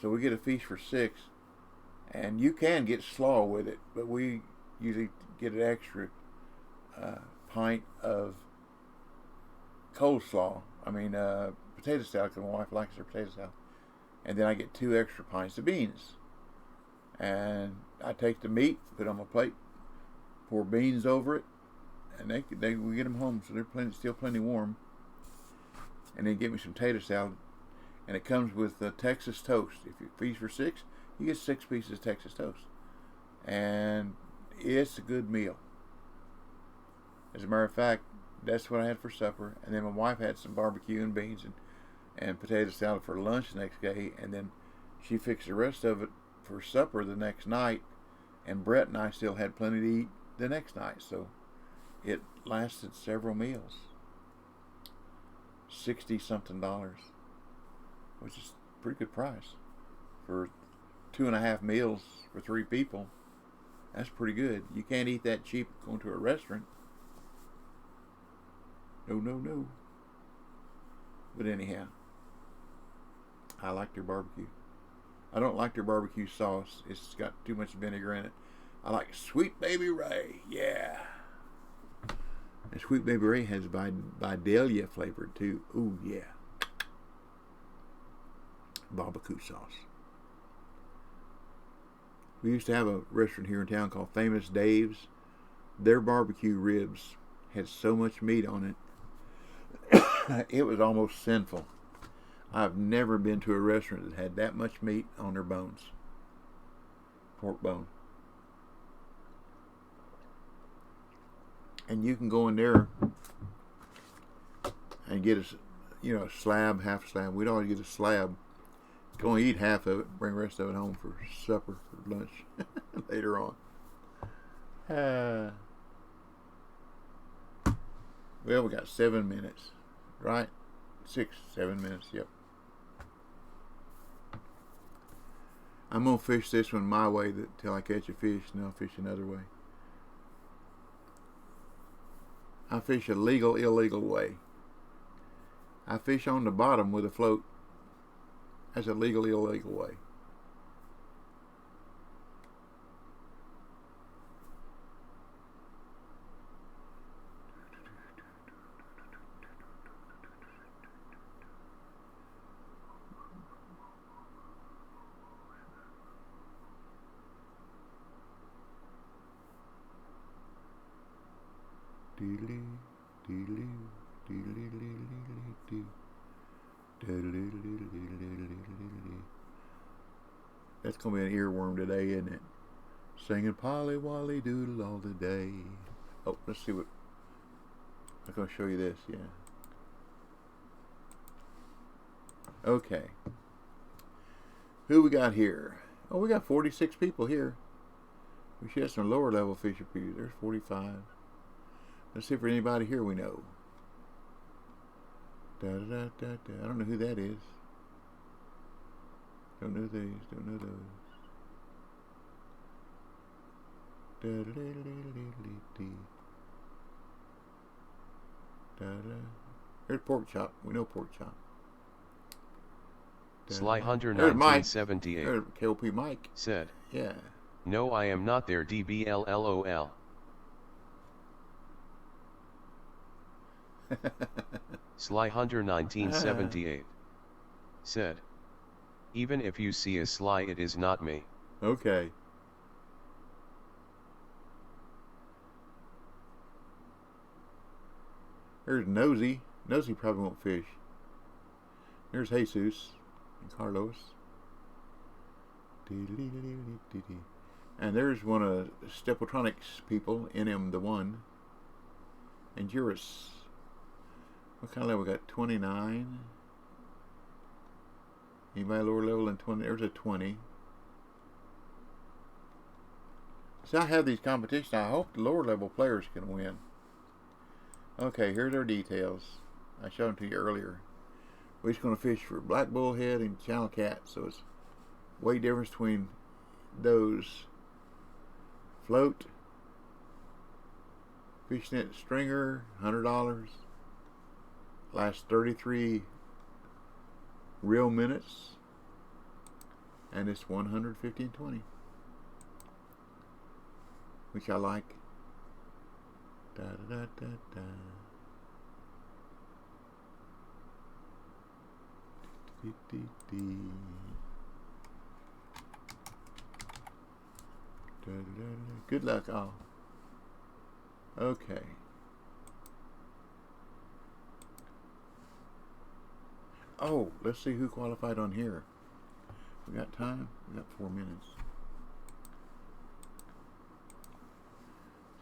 So we get a feast for 6, and you can get slaw with it, but we usually get an extra pint of coleslaw. I mean, potato salad, because my wife likes her potato salad. And then I get 2 extra pints of beans. And I take the meat, put it on my plate, pour beans over it, and we get them home, so they're still plenty warm. And then get me some potato salad, and it comes with Texas toast. If you feast for 6, you get 6 pieces of Texas toast, and it's a good meal. As a matter of fact, that's what I had for supper, and then my wife had some barbecue and beans and potato salad for lunch the next day, and then she fixed the rest of it for supper the next night, and Brett and I still had plenty to eat the next night, so it lasted several meals. $60-something, which is a pretty good price for 2.5 meals for 3 people. That's pretty good. You can't eat that cheap going to a restaurant. No. But anyhow, I like their barbecue. I don't like their barbecue sauce. It's got too much vinegar in it. I like Sweet Baby Ray. Yeah. And Sweet Baby Ray has Vidalia flavored too. Ooh, yeah. Barbecue sauce. We used to have a restaurant here in town called Famous Dave's. Their barbecue ribs had so much meat on it, it was almost sinful. I've never been to a restaurant that had that much meat on their bones. Pork bone. And you can go in there and get a slab, half a slab. We'd always get a slab. Go and eat half of it, bring the rest of it home for supper, for lunch later on. Well, we got 7 minutes, right? 6, 7 minutes, yep. I'm going to fish this one my way till I catch a fish, and I'll fish another way. I fish a legal, illegal way. I fish on the bottom with a float. That's a legal, illegal way. That's going to be an earworm today, isn't it? Singing Polly Wolly Doodle all the day. Oh, let's see what... I'm going to show you this, yeah. Okay. Who we got here? Oh, we got 46 people here. We should have some lower level fish appear. There's 45. Let's see if there's anybody here we know. Da, da, da, da, da. I don't know who that is. Don't know these. Don't know those. Da, da, da, da, da, da, da. There's pork chop. We know pork chop. Sly Hunter 1978. There's KOP Mike. Said. Yeah. No, I am not there. DBLLOL. Sly Hunter 1978. Said. Even if you see a Sly, it is not me. Okay. There's Nosy. Nosy probably won't fish. There's Jesus and Carlos. And there's one of Stepletronics people, NM the one. And Juris. What kind of level we got? 29. Anybody lower level than 20? There's a 20. See, I have these competitions. I hope the lower level players can win. Okay, here's our details. I showed them to you earlier. We're just going to fish for black bullhead and channel cat. So it's weight difference between those. Float, fishnet stringer, $100. Last 33 real minutes, and it's 115.20, which I like. Da da da da da. Dee, dee, dee. Da, da, da. Good luck, all. Okay. Oh, let's see who qualified on here. We got time? We got 4 minutes.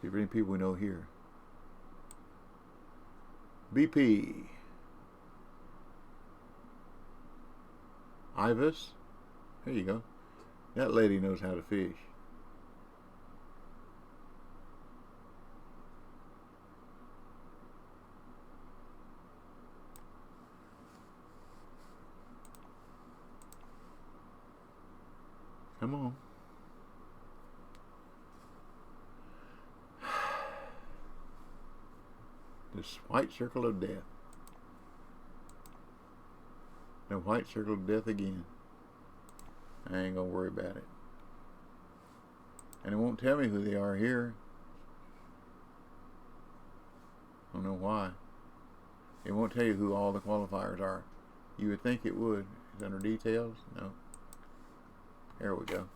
See if any people we know here. BP. Ivis. There you go. That lady knows how to fish. Come on. This white circle of death. The white circle of death again. I ain't gonna worry about it. And it won't tell me who they are here. I don't know why. It won't tell you who all the qualifiers are. You would think it would. It's under details? No. There we go.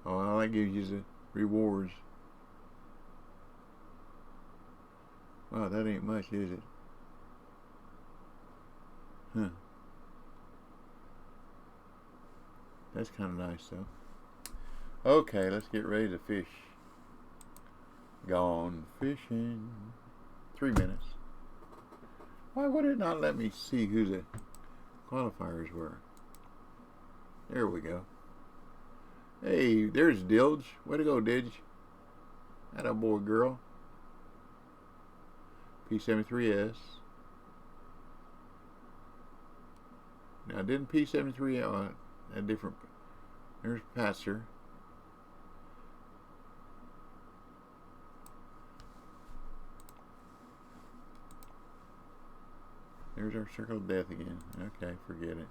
Oh, all that gives you the rewards. Wow, that ain't much, is it? Huh. That's kind of nice, though. Okay, let's get ready to fish. Gone fishing. 3 minutes. Why would it not let me see who the qualifiers were? There we go. Hey, there's Dilge. Way to go, Dilge. Atta boy, girl. P73S. Now, didn't P73 a different? There's Passer. There's our circle of death again. Okay, forget it.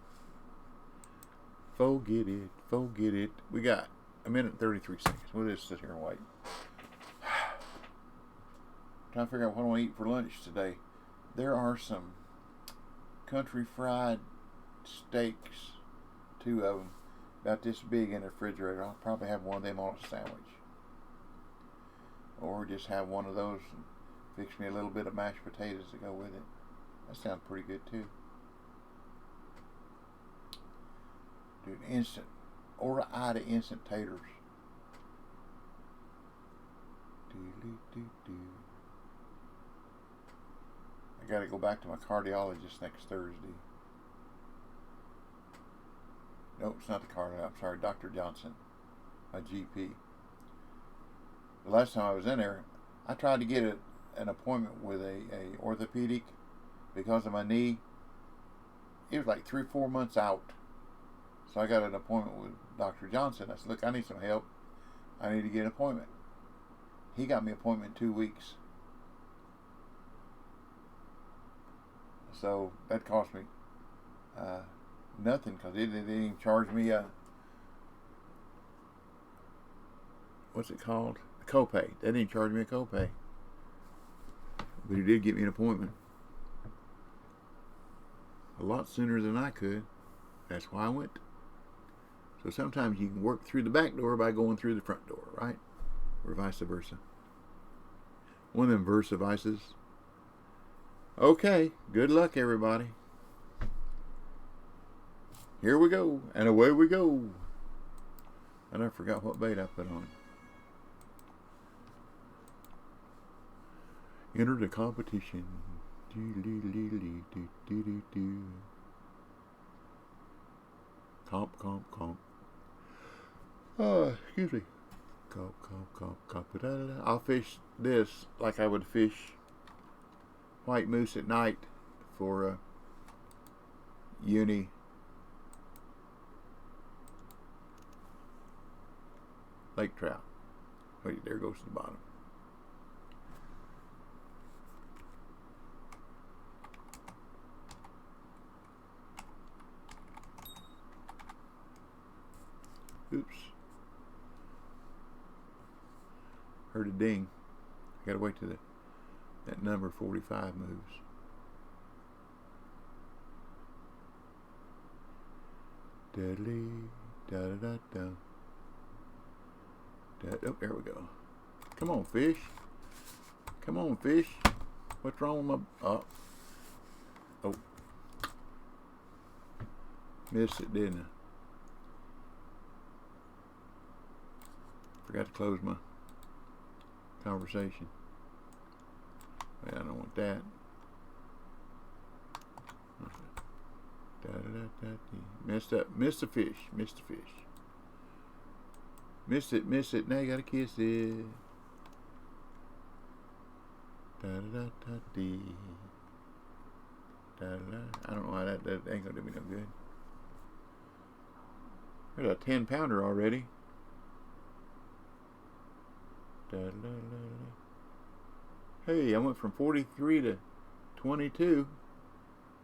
Forget it. Forget it. We got a minute and 33 seconds. We'll just sit here and wait. Trying to figure out what I want to eat for lunch today. There are some country fried steaks, 2 of them, about this big in the refrigerator. I'll probably have one of them on a sandwich. Or just have one of those and fix me a little bit of mashed potatoes to go with it. That sounds pretty good too. Dude, instant. Order Ida instant taters. I gotta go back to my cardiologist next Thursday. No, it's not the car. I'm sorry, Dr. Johnson, my GP. The last time I was in there, I tried to get an appointment with a orthopedic because of my knee. It was like 3 or 4 months out. So I got an appointment with Dr. Johnson. I said, look, I need some help. I need to get an appointment. He got me an appointment in 2 weeks. So that cost me nothing, because they didn't even charge me a, what's it called? A copay. They didn't charge me a copay. But he did get me an appointment. A lot sooner than I could. That's why I went. So sometimes you can work through the back door by going through the front door, right? Or vice versa. One of them versa vices. Okay, good luck everybody. Here we go, and away we go. And I forgot what bait I put on. Enter the competition. Comp. Oh, excuse me. Comp. I'll fish this like I would fish white moose at night for uni lake trout. Wait, there goes to the bottom. Oops. Heard a ding. I gotta wait till that number 45 moves. Deadly, da-da-da-da. Oh, there we go. Come on, fish. Come on, fish. What's wrong with my... Oh. Missed it, didn't I? Forgot to close my conversation. Wait, I don't want that. Messed up. Missed the fish. Missed the fish. Missed it. Now you gotta kiss it. Da-da-da-da-dee. Da-da-da. I don't know why that ain't gonna do me no good. There's a 10-pounder already. Hey, I went from 43 to 22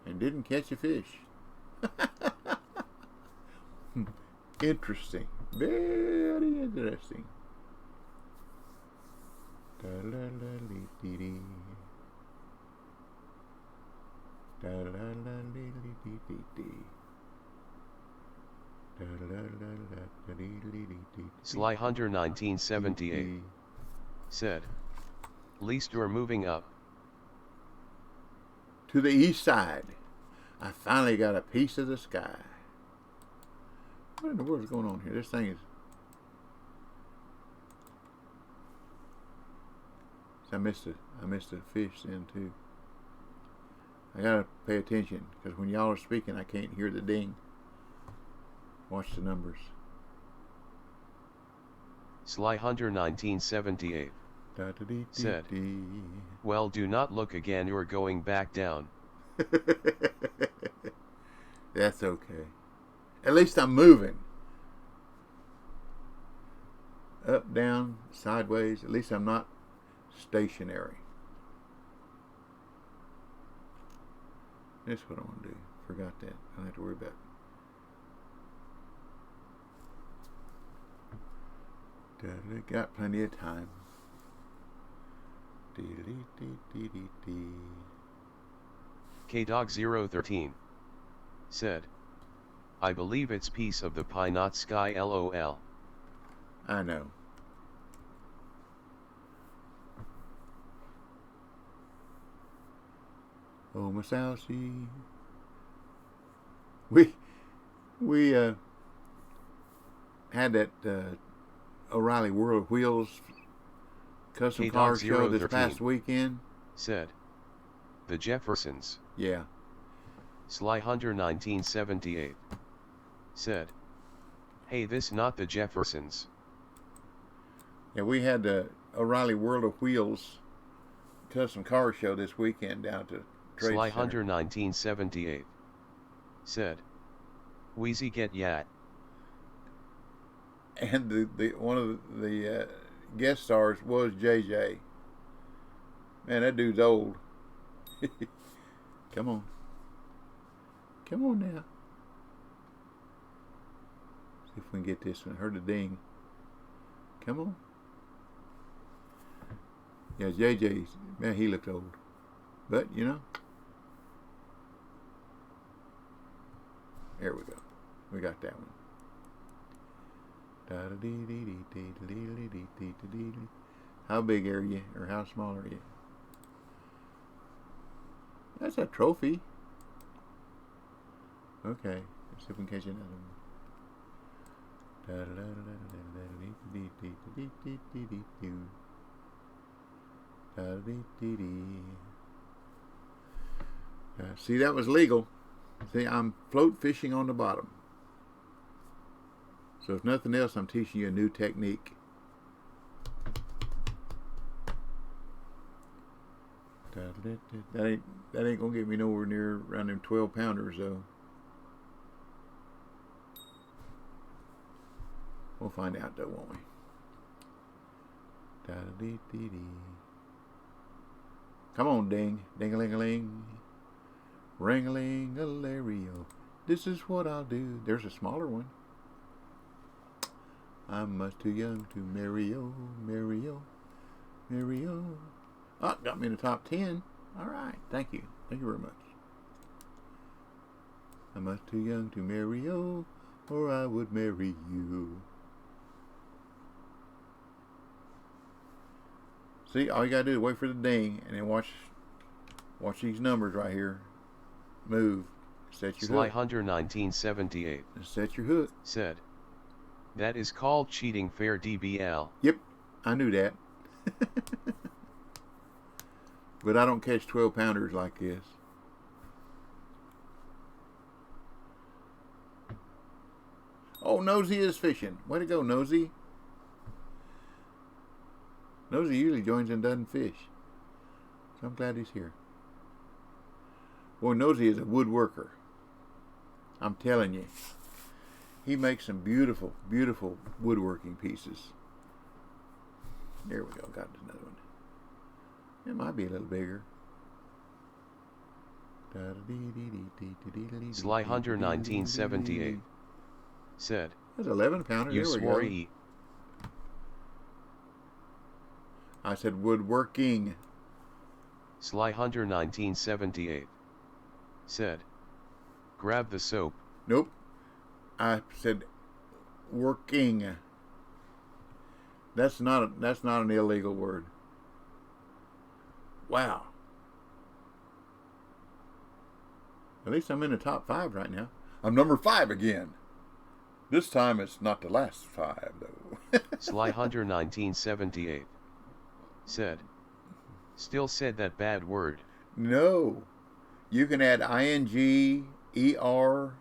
and didn't catch a fish. Interesting. Very interesting. Sly Hunter 1978 said, "Least you're moving up to the east side. I finally got a piece of the sky." What in the world is going on here? This thing is... I missed a fish then too. I gotta pay attention, because when y'all are speaking I can't hear the ding. Watch the numbers. Sly Hunter 1978 said, "Well, do not look again, you're going back down." That's okay. At least I'm moving. Up, down, sideways. At least I'm not stationary. That's what I want to do. Forgot that. I don't have to worry about it. Got plenty of time. KDog013 said, "I believe it's piece of the pie, not sky, LOL." I know. Oh, Miss Alcy. We had that O'Reilly World of Wheels custom car show this past weekend. Said, "The Jeffersons." Yeah. Sly Hunter 1978 said, Hey, this not the Jeffersons. Yeah, we had the O'Reilly World of Wheels custom car show this weekend down to Trade Sly Center. Hunter 1978 said, Wheezy get yat. And the one of the guest stars was JJ. Man, that dude's old. Come on. Come on now. See if we can get this one. Heard a ding. Come on. Yeah, JJ, man, he looked old. But, you know. There we go. We got that one. How big are you? Or how small are you? That's a trophy. Okay. Let's see if we can catch another one. See, that was legal. See, I'm float fishing on the bottom. So if nothing else, I'm teaching you a new technique. That ain't gonna get me nowhere near around them 12-pounders though. We'll find out though, won't we? Come on, ding, ding-a-ling-a-ling, ring-a-ling-a-lario. This is what I'll do. There's a smaller one. I'm much too young to marry, oh, marry, oh, marry, oh. Oh, got me in the top 10. All right, thank you. Thank you very much. I'm much too young to marry, oh, or I would marry you. See, all you gotta do is wait for the ding, and then watch these numbers right here move. Set your Sly hook. Hunter 1978 Set your hook. said, that is called cheating fair DBL. Yep, I knew that. But I don't catch 12-pounders like this. Oh, Nosy is fishing. Way to go, Nosy. Nosy usually joins and doesn't fish. So I'm glad he's here. Boy, Nosy is a woodworker. I'm telling you. He makes some beautiful, beautiful woodworking pieces. There we go. Got another one. It might be a little bigger. Sly Hunter 1978 said, That's 11-pounder. you There we swore go. E. I said woodworking. Sly Hunter 1978 said, grab the soap. Nope. I said working. That's not an illegal word. Wow. At least I'm in the top 5 right now. I'm number 5 again. This time it's not the last 5 though. Sly Hunter 1978 said, still said that bad word. No. You can add ing, er.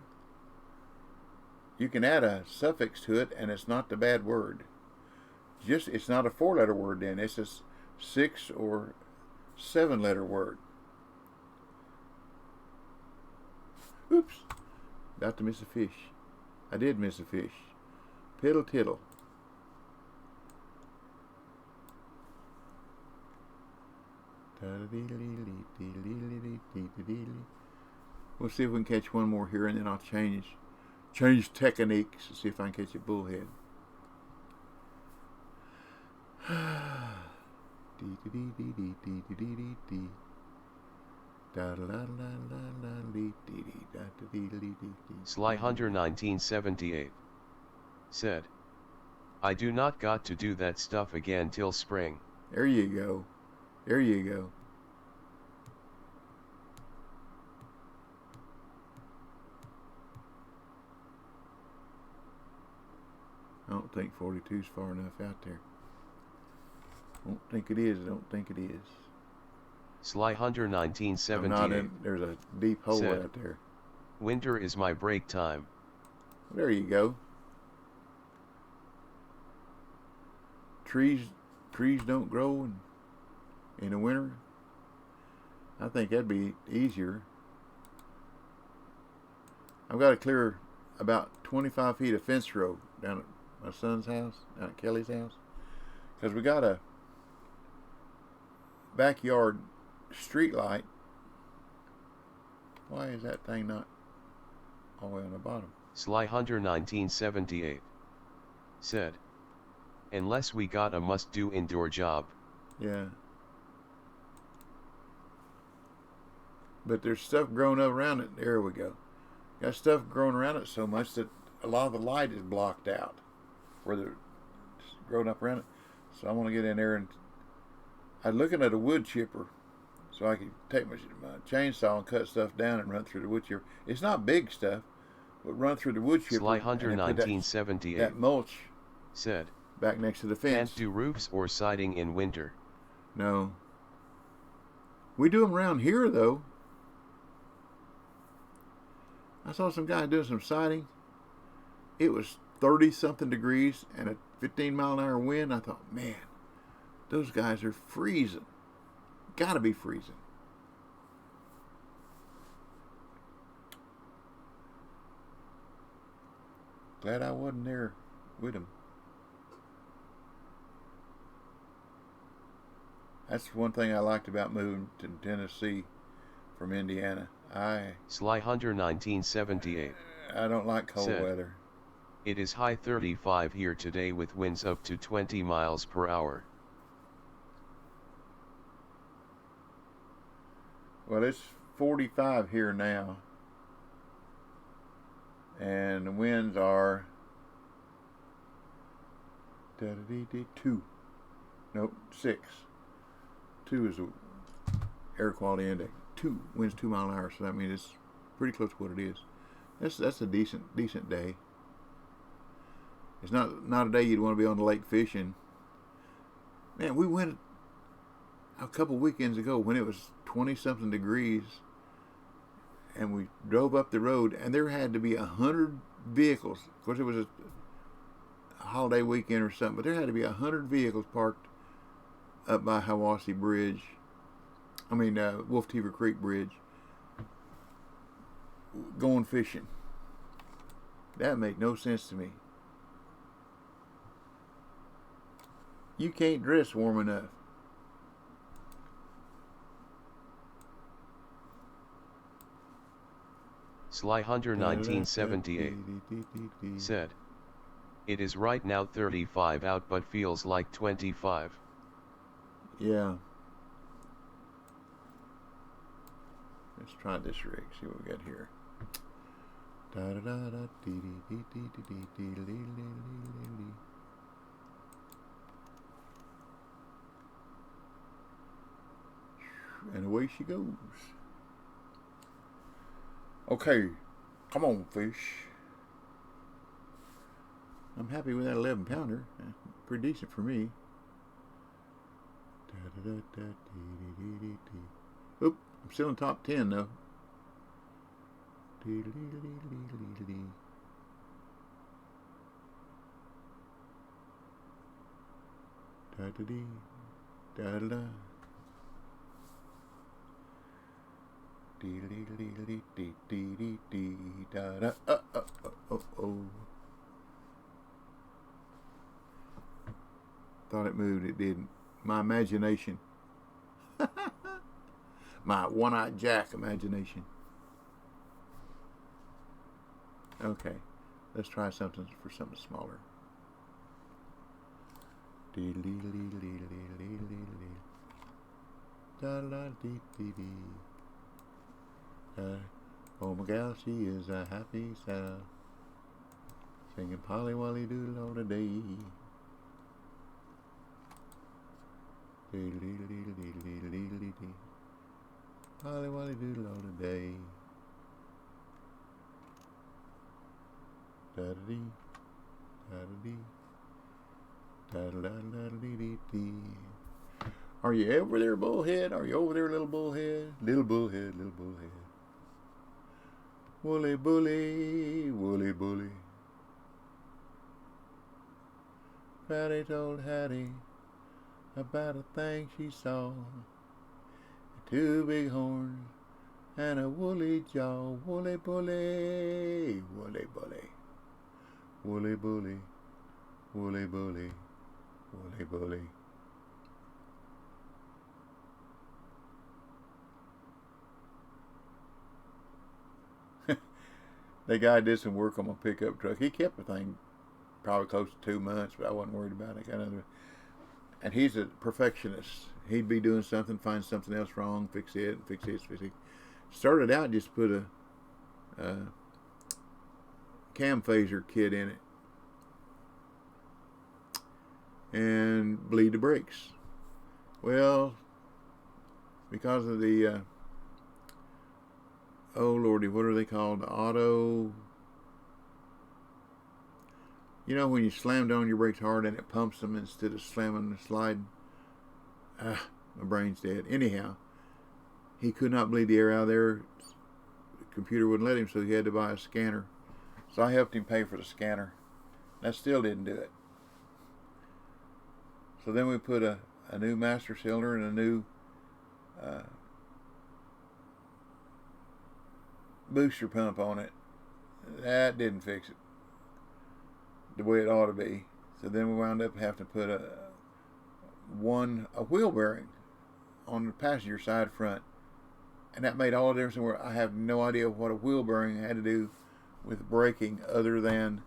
You can add a suffix to it and it's not the bad word. It's not a 4-letter word then. It's a 6 or 7-letter word. Oops. About to miss a fish. I did miss a fish. Piddle tiddle. We'll see if we can catch one more here, and then I'll change techniques to see if I can catch a bullhead. Sly Hunter 1978 said, I do not got to do that stuff again till spring. There you go. There you go. I don't think 42 is far enough out there. Don't think it is. Don't think it is. Sly Hunter I'm 1978 not in. There's a deep hole said, out there. winter is my break time. There you go. trees don't grow in the winter. I think that'd be easier. I've got to clear about 25 feet of fence row down at my son's house, down at Kelly's house, because we got a backyard street light. Why is that thing not all the way on the bottom? Sly Hunter 1978 said, unless we got a must-do indoor job. Yeah. But there's stuff growing up around it. There we go. Got stuff growing around it so much that a lot of the light is blocked out where they're growing up around it. So I want to get in there, and I'm looking at a wood chipper so I can take my chainsaw and cut stuff down and run through the wood chipper. It's not big stuff, but run through the wood chipper. Sly Hunter 1978 that mulch said, back next to the fence. Can't do roofs or siding in winter. No. We do them around here, though. I saw some guy doing some siding. It was 30-something degrees and a 15-mile-an-hour wind. I thought, man, those guys are freezing. Gotta be freezing. Glad I wasn't there with him. That's one thing I liked about moving to Tennessee from Indiana. Sly Hunter 1978 I don't like cold weather. It is high 35 here today with winds up to 20 miles per hour. Well, it's 45 here now. And the winds are 2. Nope, 6. 2 is the air quality index. 2 winds 2 mile an hour, so that means it's pretty close to what it is. That's a decent day. It's not a day you'd want to be on the lake fishing. Man, we went a couple weekends ago when it was 20-something degrees, and we drove up the road, and there had to be 100 vehicles. Of course, it was a holiday weekend or something, but there had to be 100 vehicles parked up by Wolf Teaver Creek Bridge, going fishing. That made no sense to me. You can't dress warm enough. Sly Hunter 1978 said, it is right now 35 out but feels like 25. Yeah. Let's try this rig, see what we got here. And away she goes. Okay, come on, fish. I'm happy with that 11-pounder. Pretty decent for me. Oop, I'm still in top 10 though. Thought it moved, it didn't. My imagination. My one-eyed Jack imagination. Okay, let's try something smaller. Oh, my gal, she is a happy sow, singing Polly Wolly Doodle all the day. Polly Wolly Doodle all the day. Da-da-dee, da-da-dee, da-da-da-da-dee-dee-dee. Are you over there, bullhead? Are you over there, little bullhead? Little bullhead, little bullhead. Woolly bully, woolly bully. Patty told Hattie about a thing she saw. Two big horns and a woolly jaw. Woolly bully, woolly bully. Woolly bully, woolly bully, woolly bully. The guy did some work on my pickup truck. He kept the thing probably close to 2 months, but I wasn't worried about it. And he's a perfectionist. He'd be doing something, find something else wrong, fix it, fix it, fix it. Started out just put a cam phaser kit in it and bleed the brakes. Well, because of the oh lordy, what are they called? Auto. You know when you slam down your brakes hard and it pumps them instead of slamming the slide? My brain's dead. Anyhow, he could not bleed the air out of there. The computer wouldn't let him, so he had to buy a scanner. So I helped him pay for the scanner. That still didn't do it. So then we put a new master cylinder and a new booster pump on it. That didn't fix it the way it ought to be. So then we wound up having to put a wheel bearing on the passenger side front, and that made all the difference. Where I have no idea what a wheel bearing had to do with braking, other than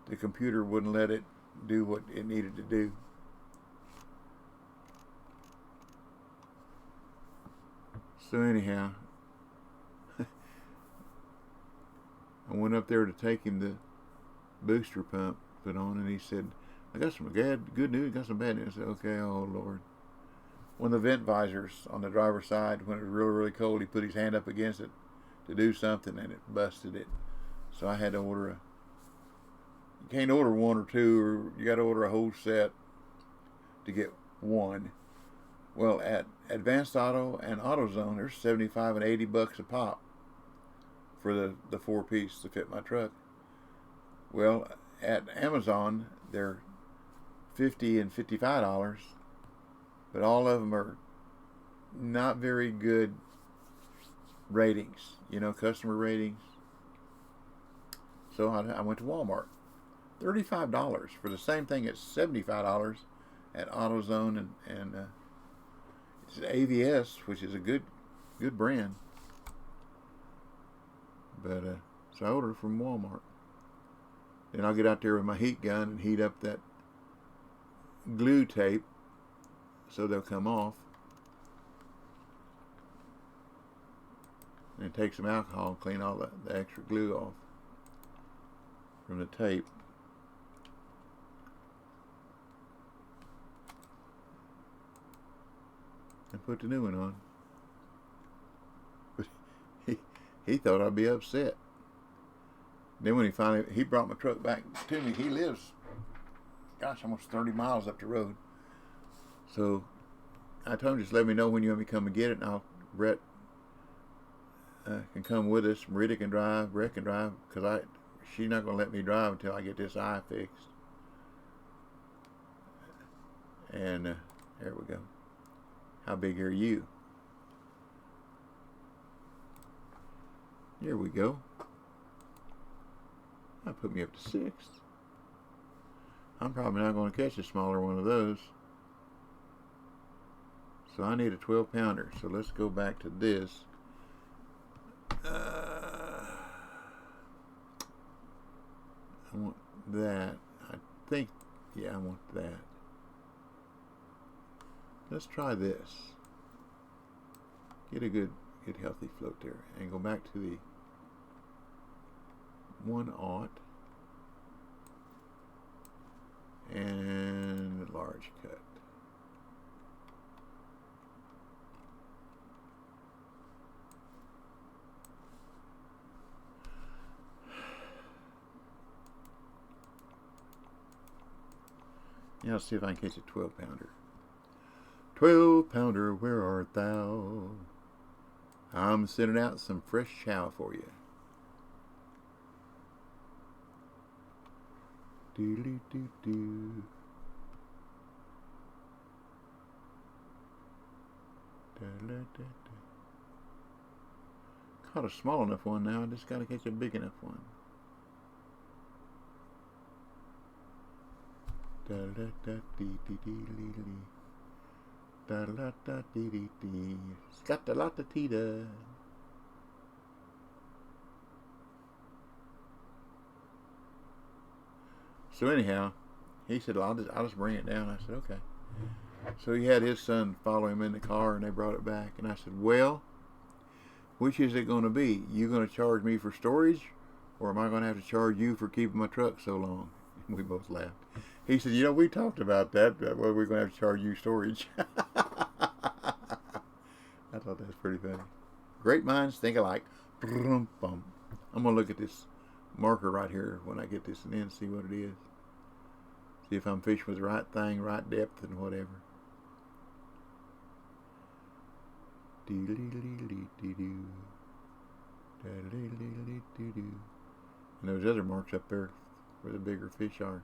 the computer wouldn't let it do what it needed to do. So anyhow, I went up there to take him the booster pump put on, and he said, I got some good news, got some bad news. I said, okay, oh Lord. One of the vent visors on the driver's side, when it was really, really cold, he put his hand up against it to do something, and it busted it. So I had to order you can't order one or two, or you got to order a whole set to get one. Well, at Advanced Auto and AutoZone, there's $75 and $80 a pop for the 4-piece to fit my truck. Well, at Amazon, they're $50 and $55, but all of them are not very good ratings, customer ratings. So I went to Walmart. $35 for the same thing at $75 at AutoZone and it's AVS, which is a good brand. But so I ordered from Walmart. Then I'll get out there with my heat gun and heat up that glue tape so they'll come off. And take some alcohol and clean all the extra glue off from the tape. And put the new one on. But he thought I'd be upset. Then when he brought my truck back to me, he lives, almost 30 miles up the road. So I told him, just let me know when you want me to come and get it, and Brett can come with us. Rita can drive, Brett can drive, because she's not going to let me drive until I get this eye fixed. And there we go. How big are you? There we go. That put me up to 6. I'm probably not going to catch a smaller one of those. So I need a 12-pounder. So let's go back to this. I want that. I think, yeah, I want that. Let's try this. Get a good healthy float there. And go back to the 1/0 and large cut. Now let's see if I can catch a 12-pounder. 12-pounder, where art thou? I'm sending out some fresh chow for you. Doodly doo doo. Caught a small enough one now. I just got to catch a big enough one. Scat-a-lot-a-tee-dee-dee. So anyhow, he said, well, I'll just bring it down. I said, okay. So he had his son follow him in the car, and they brought it back. And I said, well, which is it going to be? You going to charge me for storage, or am I going to have to charge you for keeping my truck so long? And we both laughed. He said, you know, we talked about that, whether we're going to have to charge you storage. I thought that was pretty funny. Great minds think alike. I'm going to look at this marker right here when I get this in and see what it is. See if I'm fishing with the right thing, right depth, and whatever. And those other marks up there where the bigger fish are.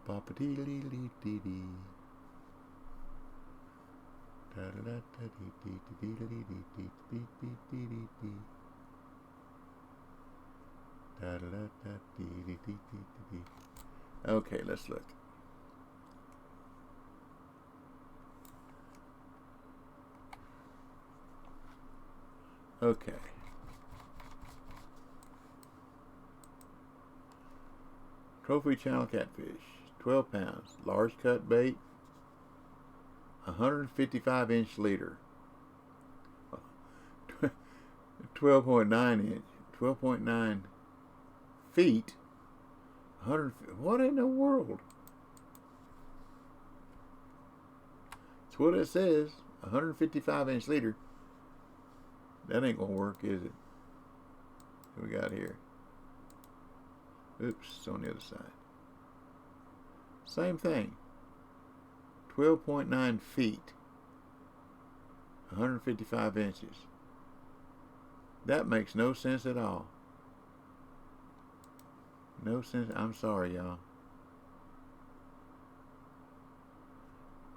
Papa dee dee dee dee dee. Da da da da dee dee dee dee dee dee dee dee dee dee dee. Da da da da dee dee dee dee dee. Okay, let's look. Okay. Trophy channel catfish, 12 pounds, large cut bait, 155-inch leader, 12.9 inch, 12.9 feet, 100. What in the world? That's what it says. 155-inch leader. That ain't gonna work, is it? What we got here? Oops, it's on the other side. Same thing. 12.9 feet. 155 inches. That makes no sense at all. No sense. I'm sorry, y'all.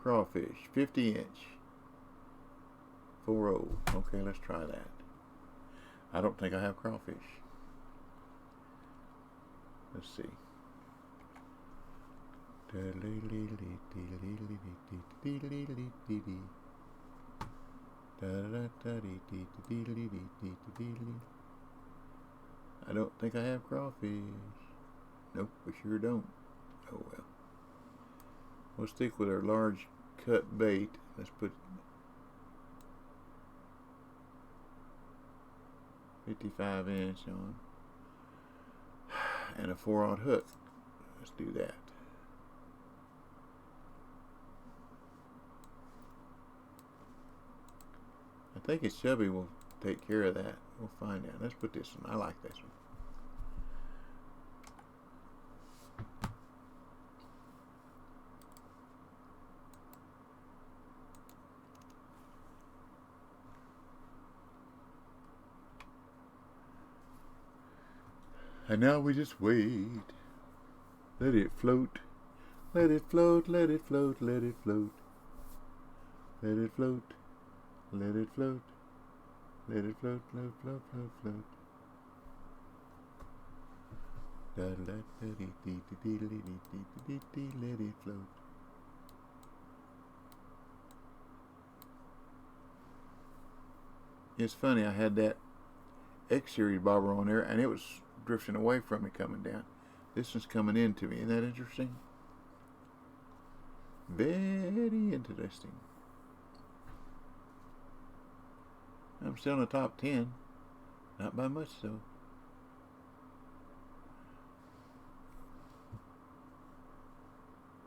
Crawfish, 50 inch. 4.0. Okay, let's try that. I don't think I have crawfish. Let's see. I don't think I have crawfish. Nope, we sure don't. Oh well. We'll stick with our large cut bait. Let's put 55 inch on. And a 4/0 hook. Let's do that. I think a chubby will take care of that. We'll find out. Let's put this one. I like this one. And now we just wait. Let it float. Let it float, let it float, let it float. Let it float. Let it float. Let it float, float, float, float, float. Da da da dee dee dee dee dee dee dee. Let it float. It's funny, I had that X-series bobber on there and it was drifting away from me coming down. This one's coming into me. Isn't that interesting? Very interesting. I'm still in the top 10. Not by much though.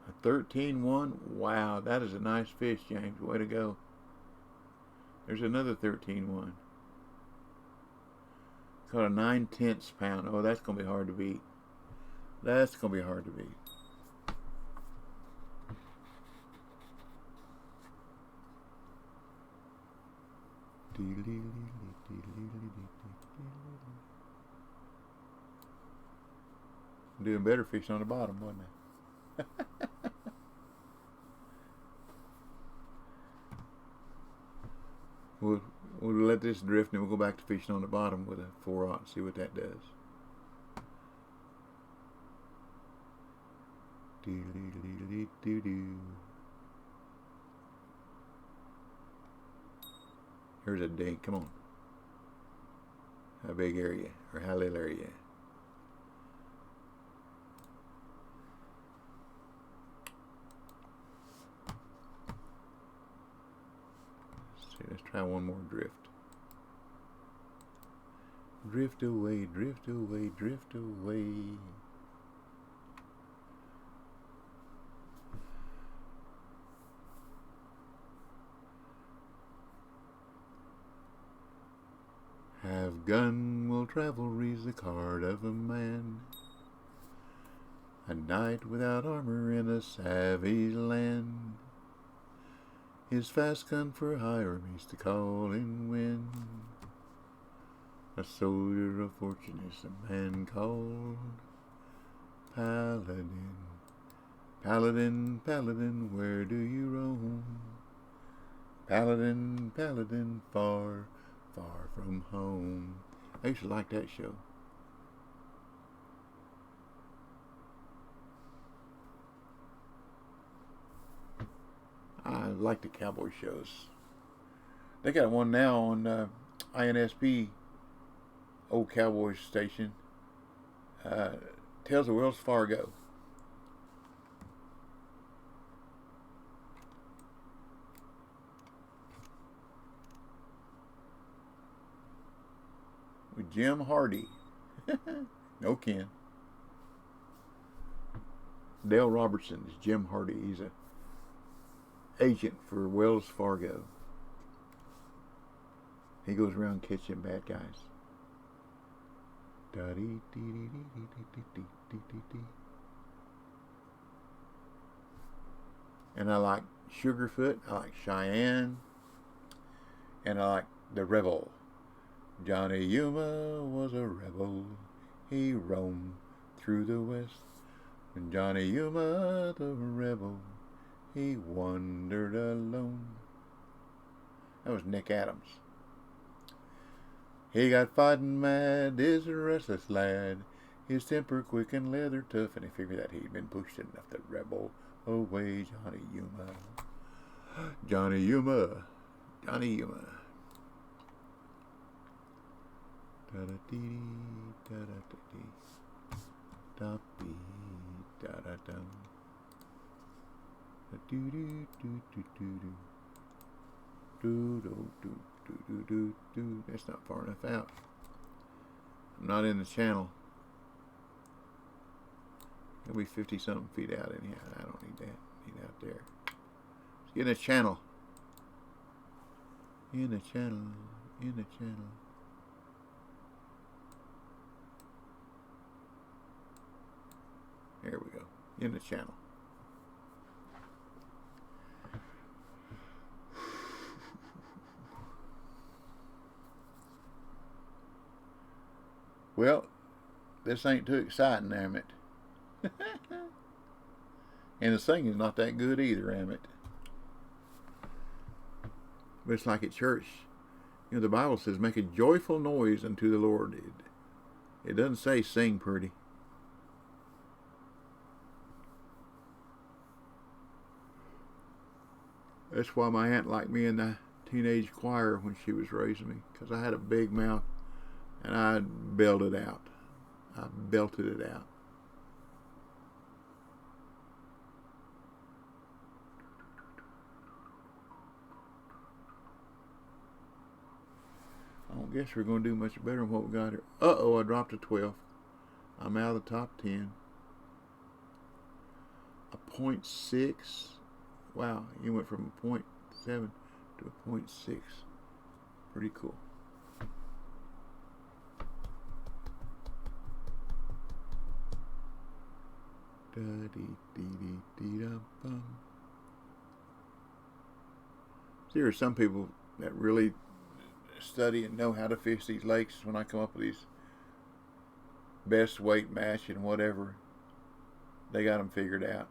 A 13-1. Wow, that is a nice fish, James. Way to go. There's another 13-1. Caught a 9/10 pound. Oh, that's going to be hard to beat. That's going to be hard to beat. Doing better fishing on the bottom, wasn't it? We'll, we'll let this drift and then we'll go back to fishing on the bottom with a 4/0 and see what that does. Here's a dink. Come on. How big area or how little area? Let's try one more drift. Drift away, drift away, drift away. Have gun will travel reads the card of a man. A knight without armor in a savage land. His fast gun for hire meets the calling wind. A soldier of fortune is a man called Paladin. Paladin, Paladin, where do you roam? Paladin, Paladin, far, far from home. I used to like that show. I like the cowboy shows. They got one now on INSP, old cowboy station. Tales of Wells Fargo. With Jim Hardy. No Ken. Dale Robertson is Jim Hardy. He's a agent for Wells Fargo. He goes around catching bad guys. And I like Sugarfoot, I like Cheyenne, and I like the Rebel. Johnny Yuma was a rebel. He roamed through the West. And Johnny Yuma, the rebel, he wandered alone. That was Nick Adams. He got fighting mad, is a restless lad. His temper quick and leather tough, and he figured that he'd been pushed enough to rebel away. Johnny Yuma. Johnny Yuma. Johnny Yuma. Da-da-dee, da-da-dee, da-bee, da-da-dum. That's not far enough out. I'm not in the channel. It'll be 50 something feet out anyhow. I don't need that. Need out there. Let's get in the channel. In the channel. In the channel. There we go. In the channel. Well, this ain't too exciting, am it? And the singing's not that good either, am it? But it's like at church. You know, the Bible says, make a joyful noise unto the Lord. It doesn't say sing pretty. That's why my aunt liked me in the teenage choir when she was raising me, because I had a big mouth and I belted out. I belted it out. I don't guess we're going to do much better than what we got here. Uh-oh, I dropped a 12. I'm out of the top 10. A 0.6. Wow, you went from a 0.7 to a 0.6. Pretty cool. See, there are some people that really study and know how to fish these lakes. When I come up with these best weight match and whatever, they got them figured out.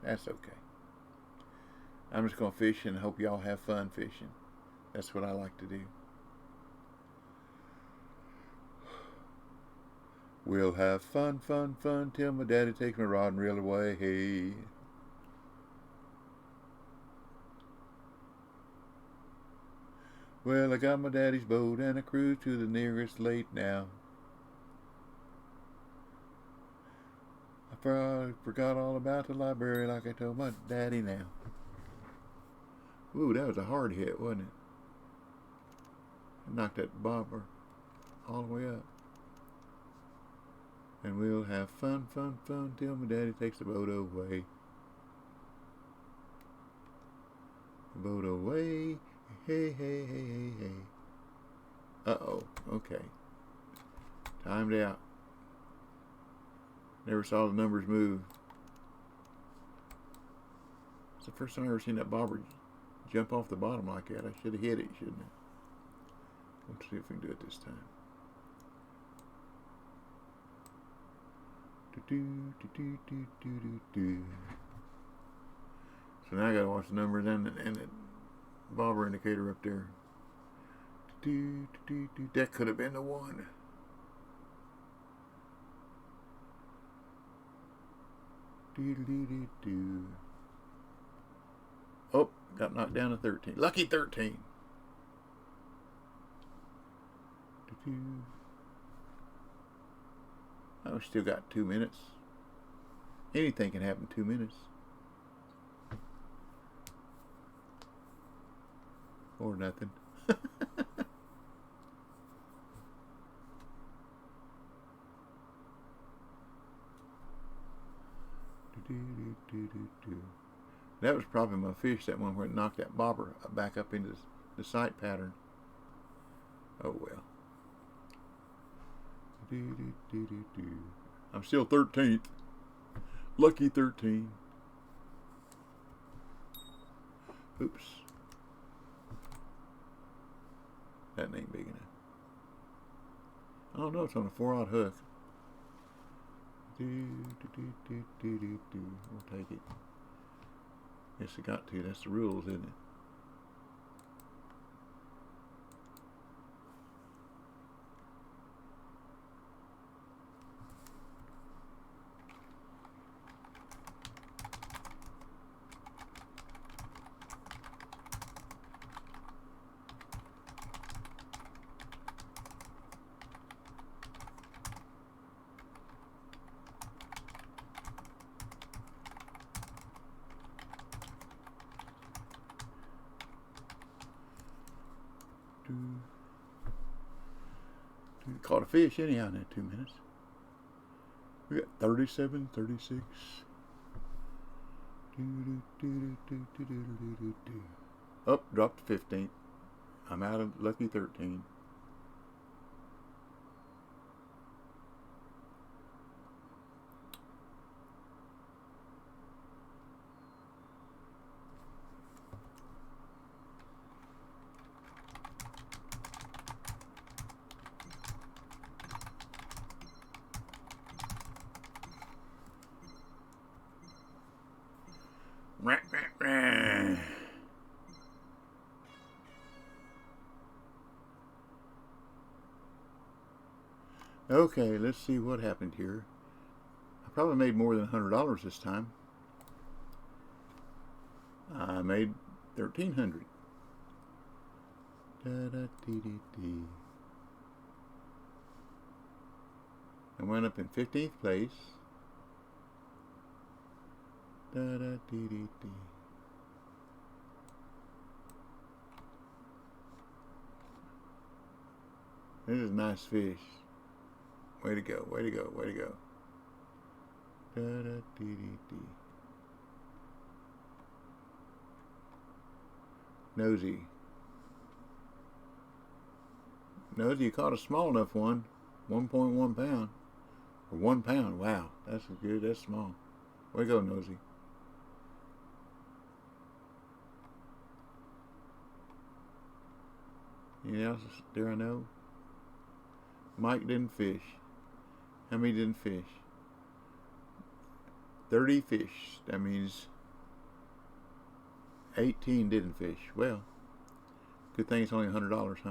That's okay. I'm just going to fish and hope y'all have fun fishing. That's what I like to do. We'll have fun, fun, fun till my daddy takes my rod and reel away. Hey. Well, I got my daddy's boat and I cruise to the nearest lake now. I forgot all about the library like I told my daddy now. Ooh, that was a hard hit, wasn't it? I knocked that bobber all the way up. And we'll have fun, fun, fun till my daddy takes the boat away. The boat away. Hey, hey, hey, hey, hey. Uh-oh. Okay. Timed out. Never saw the numbers move. It's the first time I've ever seen that bobber jump off the bottom like that. I should have hit it, shouldn't I? Let's see if we can do it this time. So now I gotta watch the numbers and the bobber indicator up there. That could have been the one. Oh, got knocked down to 13. Lucky 13. Oh, still got 2 minutes. Anything can happen in 2 minutes. Or nothing. That was probably my fish, that one where it knocked that bobber back up into the sight pattern. Oh well. I'm still 13th. Lucky 13. Oops. That ain't big enough. I don't know, it's on a 4-aught hook. We'll take it. Guess I got to. That's the rules, isn't it? Caught a fish anyhow in that 2 minutes. We got 37, 36. Up, dropped to 15th. I'm out of lucky 13. Okay, let's see what happened here. I probably made more than $100 this time. I made $1,300. I went up in 15th place. This is a nice fish. Way to go, way to go, way to go. Nosy. Nosy, you caught a small enough one. 1.1 pound. Or 1 pound. Wow, that's good, that's small. Way to go, Nosy. Anything else there I know? Mike didn't fish. How many didn't fish? 30 fish. That means 18 didn't fish. Well, Good thing it's only $100, huh?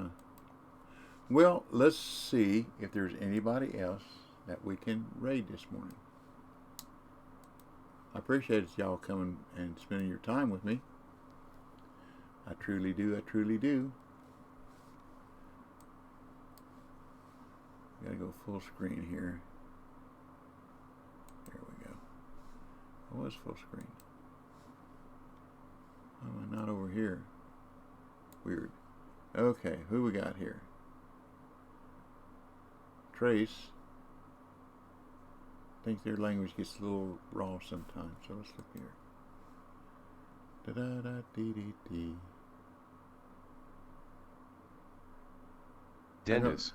Well, let's see if there's anybody else that we can raid this morning. I appreciate y'all coming and spending your time with me. I truly do. I truly do. Gotta go full screen here. There we go. I was full screen. Why am I not over here? Weird. Okay, who we got here? Trace. I think their language gets a little raw sometimes, so let's look here. Da-da-da-dee-dee-dee. Dennis.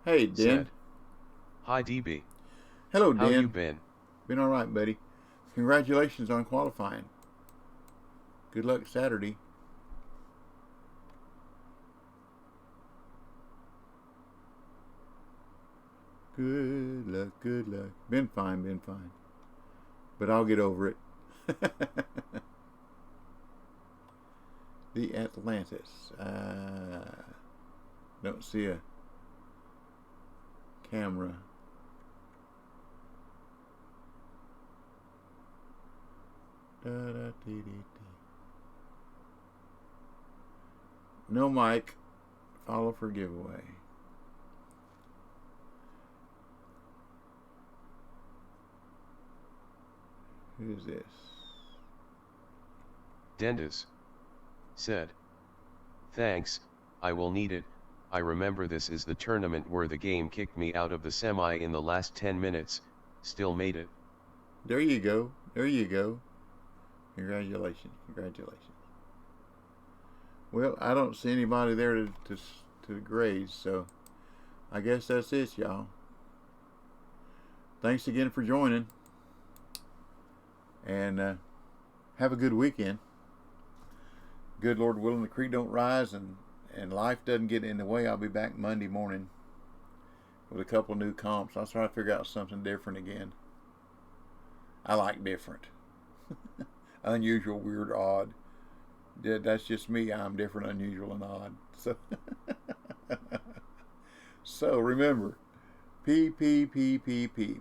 Hey, Den. Said, hi, DB. Hello, Den. How you been? Been all right, buddy. Congratulations on qualifying. Good luck Saturday. Good luck, good luck. Been fine. But I'll get over it. The Atlantis. Don't see a camera. No mic. Follow for giveaway. Who's this? Dennis. Said, thanks, I will need it. I remember this is the tournament where the game kicked me out of the semi in the last 10 minutes, still made it. There you go. There you go. Congratulations. Congratulations. Well, I don't see anybody there to grade, so I guess that's it, y'all. Thanks again for joining. And have a good weekend. Good Lord willing, the creek don't rise and life doesn't get in the way. I'll be back Monday morning with a couple new comps. I'll try to figure out something different again. I like different. Unusual, weird, odd. That's just me. I'm different, unusual, and odd. So remember, P.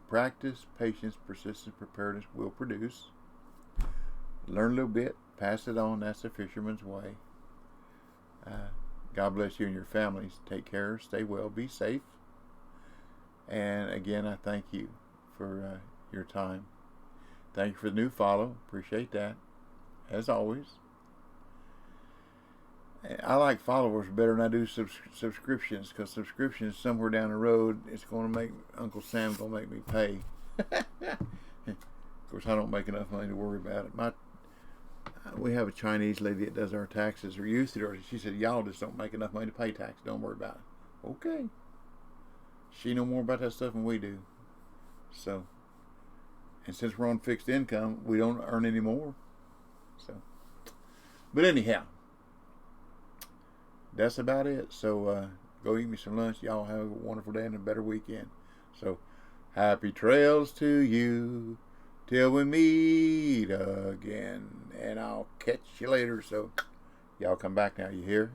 Practice, patience, persistence, preparedness will produce. Learn a little bit, pass it on. That's the fisherman's way. God bless you and your families. Take care, stay well, be safe. And again, I thank you for your time. Thank you for the new follow. Appreciate that, as always. I like followers better than I do subscriptions, because subscriptions somewhere down the road, it's going to make Uncle Sam going to make me pay. Of course, I don't make enough money to worry about it. We have a Chinese lady that does our taxes, or used to. She said, y'all just don't make enough money to pay tax. Don't worry about it. Okay. She know more about that stuff than we do. So, and since we're on fixed income, we don't earn any more. So, but anyhow, that's about it. So go eat me some lunch. Y'all have a wonderful day and a better weekend. So happy trails to you till we meet again. And I'll catch you later. So y'all come back now. You hear?